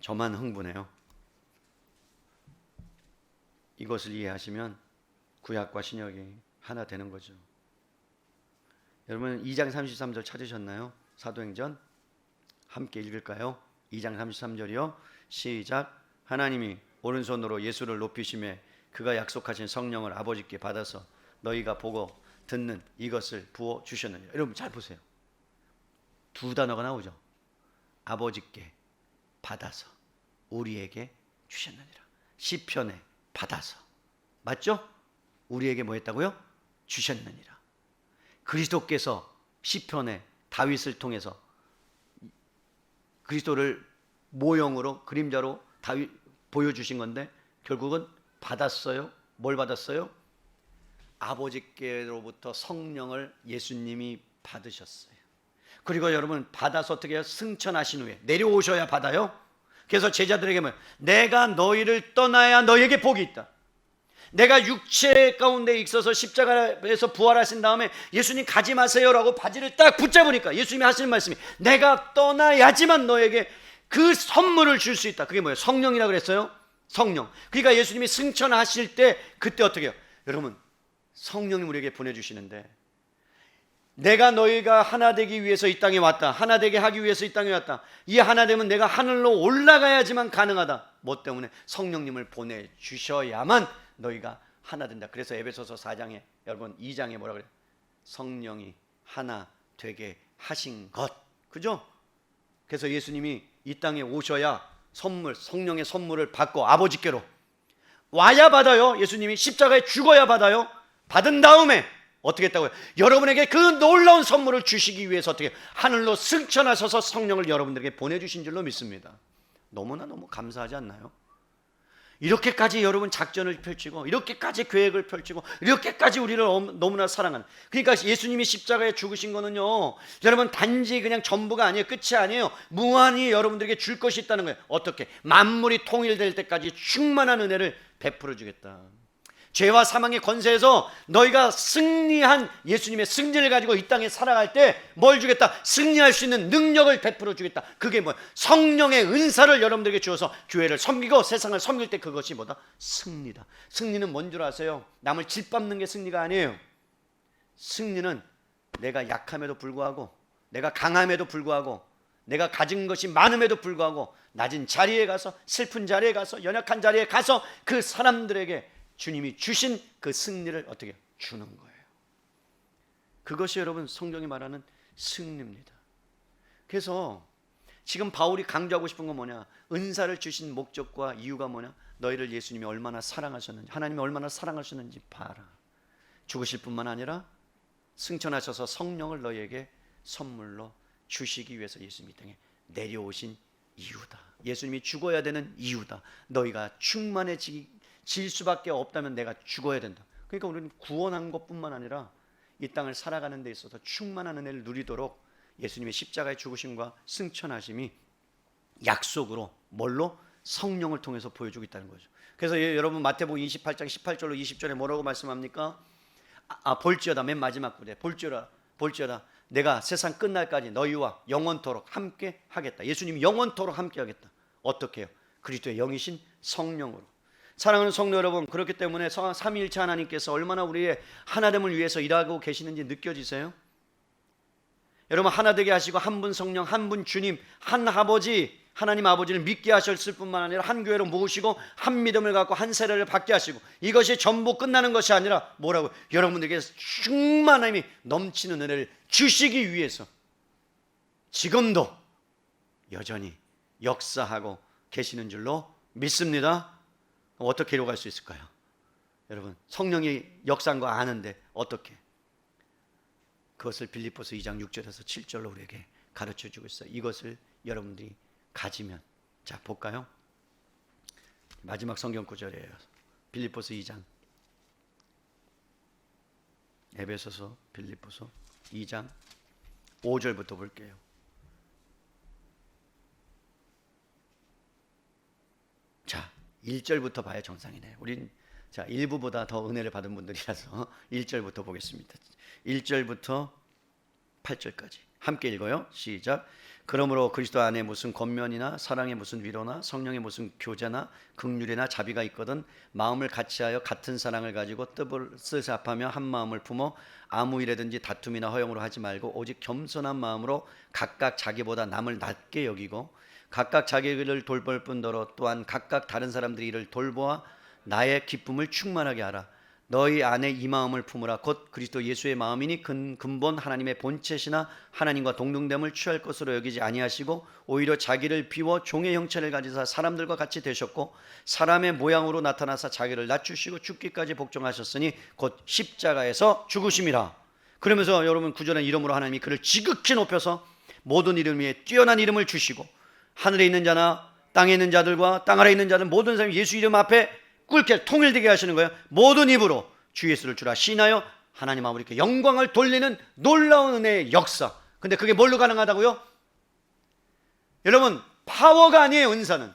저만 흥분해요. 이것을 이해하시면 구약과 신약이 하나 되는 거죠. 여러분 2장 33절 찾으셨나요? 사도행전 함께 읽을까요? 2장 33절이요. 시작. 하나님이 오른손으로 예수를 높이심에 그가 약속하신 성령을 아버지께 받아서 너희가 보고 듣는 이것을 부어 주셨느니라. 여러분 잘 보세요. 두 단어가 나오죠. 아버지께 받아서 우리에게 주셨느니라. 시편에 받아서, 맞죠? 우리에게 뭐 했다고요? 주셨느니라. 그리스도께서 시편에 다윗을 통해서 그리스도를 모형으로, 그림자로 다윗 보여주신 건데 결국은 받았어요. 뭘 받았어요? 아버지께로부터 성령을 예수님이 받으셨어요. 그리고 여러분 받아서 어떻게 해요? 승천하신 후에 내려오셔야 받아요. 그래서 제자들에게 뭐예요? 내가 너희를 떠나야 너희에게 복이 있다. 내가 육체 가운데 있어서 십자가에서 부활하신 다음에 예수님 가지 마세요라고 바지를 딱 붙잡으니까 예수님이 하시는 말씀이 내가 떠나야지만 너에게 그 선물을 줄 수 있다. 그게 뭐예요? 성령이라고 그랬어요. 성령. 그러니까 예수님이 승천하실 때 그때 어떻게 해요? 여러분 성령이 우리에게 보내주시는데, 내가 너희가 하나 되기 위해서 이 땅에 왔다. 하나 되게 하기 위해서 이 땅에 왔다. 이 하나 되면 내가 하늘로 올라가야지만 가능하다. 뭐 때문에? 성령님을 보내주셔야만 너희가 하나 된다. 그래서 에베소서 4장에 여러분 2장에 뭐라 그래요? 성령이 하나 되게 하신 것. 그죠? 그래서 예수님이 이 땅에 오셔야 선물, 성령의 선물을 받고 아버지께로 와야 받아요. 예수님이 십자가에 죽어야 받아요. 받은 다음에 어떻게 했다고요? 여러분에게 그 놀라운 선물을 주시기 위해서 어떻게 하늘로 승천하셔서 성령을 여러분들에게 보내주신 줄로 믿습니다. 너무나 너무 감사하지 않나요? 이렇게까지 여러분 작전을 펼치고 이렇게까지 계획을 펼치고 이렇게까지 우리를 너무나 사랑하는, 그러니까 예수님이 십자가에 죽으신 거는요 여러분 단지 그냥 전부가 아니에요. 끝이 아니에요. 무한히 여러분들에게 줄 것이 있다는 거예요. 어떻게? 만물이 통일될 때까지 충만한 은혜를 베풀어 주겠다. 죄와 사망의 권세에서 너희가 승리한 예수님의 승리를 가지고 이 땅에 살아갈 때 뭘 주겠다? 승리할 수 있는 능력을 베풀어 주겠다. 그게 뭐야? 성령의 은사를 여러분들에게 주어서 교회를 섬기고 세상을 섬길 때 그것이 뭐다? 승리다. 승리는 뭔 줄 아세요? 남을 짓밟는 게 승리가 아니에요. 승리는 내가 약함에도 불구하고, 내가 강함에도 불구하고, 내가 가진 것이 많음에도 불구하고 낮은 자리에 가서, 슬픈 자리에 가서, 연약한 자리에 가서 그 사람들에게 주님이 주신 그 승리를 어떻게 주는 거예요. 그것이 여러분 성경이 말하는 승리입니다. 그래서 지금 바울이 강조하고 싶은 건 뭐냐? 은사를 주신 목적과 이유가 뭐냐? 너희를 예수님이 얼마나 사랑하셨는지, 하나님이 얼마나 사랑하셨는지 봐라. 죽으실 뿐만 아니라 승천하셔서 성령을 너희에게 선물로 주시기 위해서 예수님이 땅에 내려오신 이유다. 예수님이 죽어야 되는 이유다. 너희가 충만해질 수밖에 없다면 내가 죽어야 된다. 그러니까 우리는 구원한 것뿐만 아니라 이 땅을 살아가는 데 있어서 충만한 은혜를 누리도록 예수님의 십자가의 죽으심과 승천하심이 약속으로 뭘로? 성령을 통해서 보여주고 있다는 거죠. 그래서 여러분 마태복음 28장 18절로 20절에 뭐라고 말씀합니까? 볼지어다, 맨 마지막 구절에 볼지어다 내가 세상 끝날까지 너희와 영원토록 함께 하겠다. 예수님이 영원토록 함께 하겠다. 어떻게 해요? 그리스도의 영이신 성령으로. 사랑하는 성도 여러분, 그렇기 때문에 삼위일체 하나님께서 얼마나 우리의 하나됨을 위해서 일하고 계시는지 느껴지세요? 여러분, 하나 되게 하시고 한 분 성령, 한 분 주님, 한 아버지, 하나님 아버지를 믿게 하셨을 뿐만 아니라 한 교회로 모으시고 한 믿음을 갖고 한 세례를 받게 하시고, 이것이 전부 끝나는 것이 아니라 뭐라고? 여러분들에게 충만함이 넘치는 은혜를 주시기 위해서 지금도 여전히 역사하고 계시는 줄로 믿습니다. 어떻게 이루어갈 수 있을까요? 여러분, 성령이 역사한 거 아는데 어떻게? 그것을 빌립보서 2장 6절에서 7절로 우리에게 가르쳐주고 있어요. 이것을 여러분들이 가지면, 자 볼까요? 마지막 성경 구절이에요. 빌립보서 2장, 에베소서, 빌립보서 2장 5절부터 볼게요. 자, 1절부터 봐야 정상이네. 우린 자 1부보다 더 은혜를 받은 분들이라서 1절부터 보겠습니다. 1절부터 8절까지 함께 읽어요. 시작. 그러므로 그리스도 안에 무슨 권면이나 사랑의 무슨 위로나 성령의 무슨 교제나 긍휼이나 자비가 있거든 마음을 같이하여 같은 사랑을 가지고 뜻을 합하며 한 마음을 품어 아무 일에든지 다툼이나 허용으로 하지 말고 오직 겸손한 마음으로 각각 자기보다 남을 낮게 여기고 각각 자기 일을 돌볼 뿐더러 또한 각각 다른 사람들이 일을 돌보아 나의 기쁨을 충만하게 하라. 너희 안에 이 마음을 품으라. 곧 그리스도 예수의 마음이니 근본 하나님의 본체시나 하나님과 동등됨을 취할 것으로 여기지 아니하시고 오히려 자기를 비워 종의 형체를 가지사 사람들과 같이 되셨고 사람의 모양으로 나타나사 자기를 낮추시고 죽기까지 복종하셨으니 곧 십자가에서 죽으심이라. 그러면서 여러분 구절의 이름으로 하나님이 그를 지극히 높여서 모든 이름 위에 뛰어난 이름을 주시고 하늘에 있는 자나 땅에 있는 자들과 땅 아래에 있는 자들 모든 사람이 예수 이름 앞에 꿇게 통일되게 하시는 거예요. 모든 입으로 주 예수를 주라 시인하여 하나님 아버지께 영광을 돌리는 놀라운 은혜의 역사. 근데 그게 뭘로 가능하다고요? 여러분, 파워가 아니에요. 은사는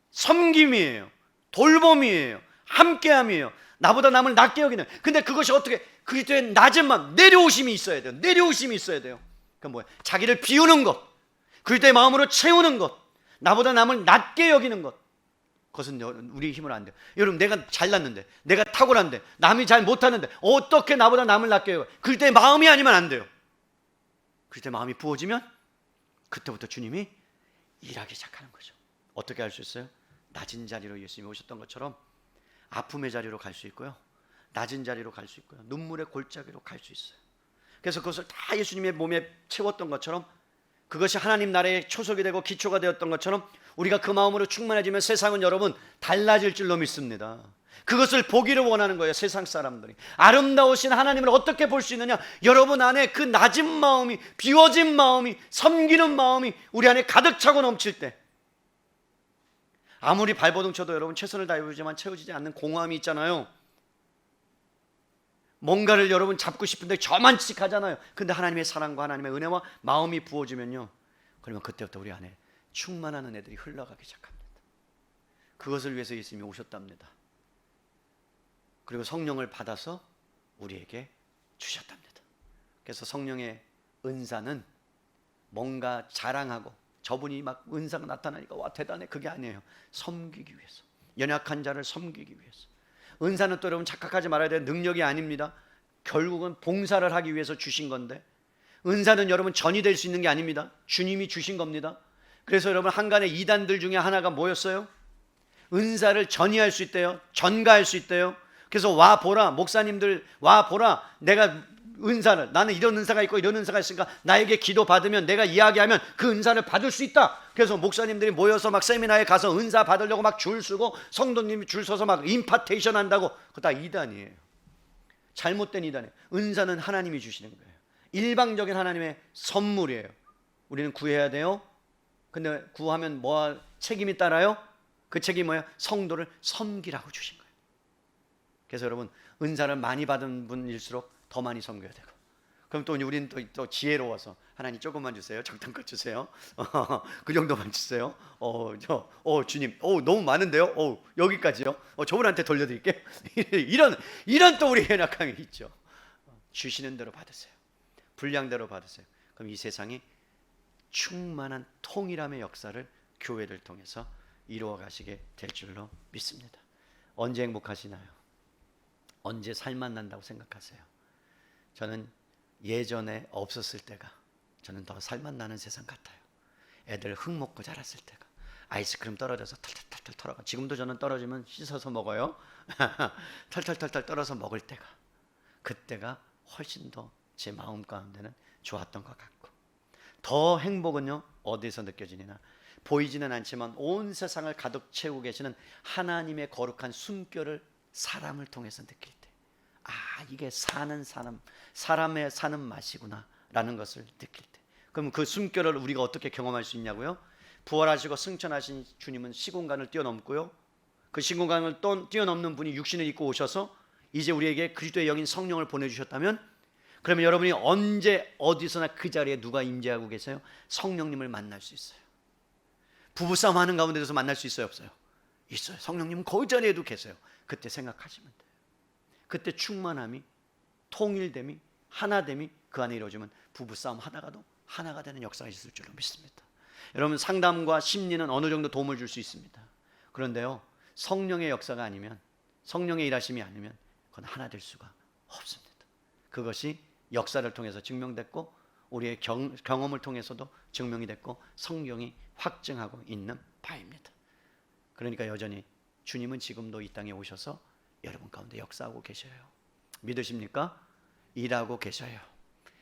섬김이에요. 돌봄이에요. 함께함이에요. 나보다 남을 낮게 여기는. 근데 그것이 어떻게? 그리스도의 낮은 마음, 내려오심이 있어야 돼요. 내려오심이 있어야 돼요. 그건 뭐예요? 자기를 비우는 것, 그리스도의 마음으로 채우는 것, 나보다 남을 낮게 여기는 것. 그것은 우리 힘으로 안 돼요. 여러분, 내가 잘났는데, 내가 탁월한데, 남이 잘 못하는데 어떻게 나보다 남을 낮게 여겨? 그때 마음이 아니면 안 돼요. 그때 마음이 부어지면 그때부터 주님이 일하기 시작하는 거죠. 어떻게 할 수 있어요? 낮은 자리로 예수님이 오셨던 것처럼 아픔의 자리로 갈 수 있고요, 낮은 자리로 갈 수 있고요, 눈물의 골짜기로 갈 수 있어요. 그래서 그것을 다 예수님의 몸에 채웠던 것처럼, 그것이 하나님 나라의 초석이 되고 기초가 되었던 것처럼 우리가 그 마음으로 충만해지면 세상은 여러분 달라질 줄로 믿습니다. 그것을 보기를 원하는 거예요. 세상 사람들이 아름다우신 하나님을 어떻게 볼 수 있느냐? 여러분 안에 그 낮은 마음이, 비워진 마음이, 섬기는 마음이 우리 안에 가득 차고 넘칠 때, 아무리 발버둥 쳐도 여러분 최선을 다해보지만 채워지지 않는 공허함이 있잖아요. 뭔가를 여러분 잡고 싶은데 저만치씩 하잖아요. 근데 하나님의 사랑과 하나님의 은혜와 마음이 부어지면요, 그러면 그때부터 우리 안에 충만한 은혜들이 흘러가기 시작합니다. 그것을 위해서 예수님이 오셨답니다. 그리고 성령을 받아서 우리에게 주셨답니다. 그래서 성령의 은사는 뭔가 자랑하고 저분이 막 은사가 나타나니까 와 대단해, 그게 아니에요. 섬기기 위해서, 연약한 자를 섬기기 위해서. 은사는 또 여러분 착각하지 말아야 될 능력이 아닙니다. 결국은 봉사를 하기 위해서 주신 건데, 은사는 여러분 전이 될 수 있는 게 아닙니다. 주님이 주신 겁니다. 그래서 여러분 한간의 이단들 중에 하나가 뭐였어요? 은사를 전이할 수 있대요. 전가할 수 있대요. 그래서 와 보라, 목사님들 와 보라, 내가 은사를, 나는 이런 은사가 있고 이런 은사가 있으니까 나에게 기도 받으면, 내가 이야기하면 그 은사를 받을 수 있다. 그래서 목사님들이 모여서 막 세미나에 가서 은사 받으려고 막 줄 서고 성도님이 줄 서서 막 임파테이션 한다고. 그거 다 이단이에요. 잘못된 이단이에요. 은사는 하나님이 주시는 거예요. 일방적인 하나님의 선물이에요. 우리는 구해야 돼요. 근데 구하면 뭐 책임이 따라요? 그 책임이 뭐예요? 성도를 섬기라고 주신 거예요. 그래서 여러분, 은사를 많이 받은 분일수록 더 많이 섬겨야 되고, 그럼 또 우리는 또 지혜로워서 하나님 조금만 주세요. 적당껏 주세요. 그 정도만 주세요. 주님, 너무 많은데요. 여기까지요. 저분한테 돌려드릴게요. 이런 또 우리 연약함이 있죠. 주시는 대로 받으세요. 분량대로 받으세요. 그럼 이 세상이 충만한 통일함의 역사를 교회를 통해서 이루어 가시게 될 줄로 믿습니다. 언제 행복하시나요? 언제 살만 난다고 생각하세요? 저는 예전에 없었을 때가 저는 더 살만 나는 세상 같아요. 애들 흙 먹고 자랐을 때가, 아이스크림 떨어져서 털털털털 털어가. 지금도 저는 떨어지면 씻어서 먹어요. 털털털털 떨어서 먹을 때가, 그때가 훨씬 더 제 마음 가운데는 좋았던 것 같고, 더 행복은요 어디서 느껴지느냐, 보이지는 않지만 온 세상을 가득 채우고 계시는 하나님의 거룩한 숨결을 사람을 통해서 느낄 때, 이게 사람의 사는 맛이구나 라는 것을 느낄 때, 그럼 그 숨결을 우리가 어떻게 경험할 수 있냐고요? 부활하시고 승천하신 주님은 시공간을 뛰어넘고요, 그 시공간을 뛰어넘는 분이 육신을 입고 오셔서 이제 우리에게 그리스도의 영인 성령을 보내주셨다면, 그러면 여러분이 언제 어디서나 그 자리에 누가 임재하고 계세요? 성령님을 만날 수 있어요. 부부싸움 하는 가운데서 만날 수 있어요, 없어요? 있어요. 성령님은 그 자리에도 계세요. 그때 생각하시면 돼요. 그때 충만함이, 통일됨이, 하나됨이 그 안에 이루어지면 부부싸움 하다가도 하나가 되는 역사가 있을 줄로 믿습니다. 여러분, 상담과 심리는 어느 정도 도움을 줄 수 있습니다. 그런데요, 성령의 역사가 아니면, 성령의 일하심이 아니면 그건 하나 될 수가 없습니다. 그것이 역사를 통해서 증명됐고, 우리의 경험을 통해서도 증명이 됐고, 성경이 확증하고 있는 바입니다. 그러니까 여전히 주님은 지금도 이 땅에 오셔서 여러분 가운데 역사하고 계셔요. 믿으십니까? 일하고 계셔요.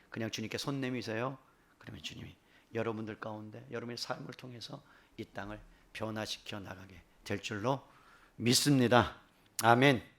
그냥 주님께 손 내미세요. 그러면 주님이 여러분들 가운데 여러분의 삶을 통해서 이 땅을 변화시켜 나가게 될 줄로 믿습니다. 아멘.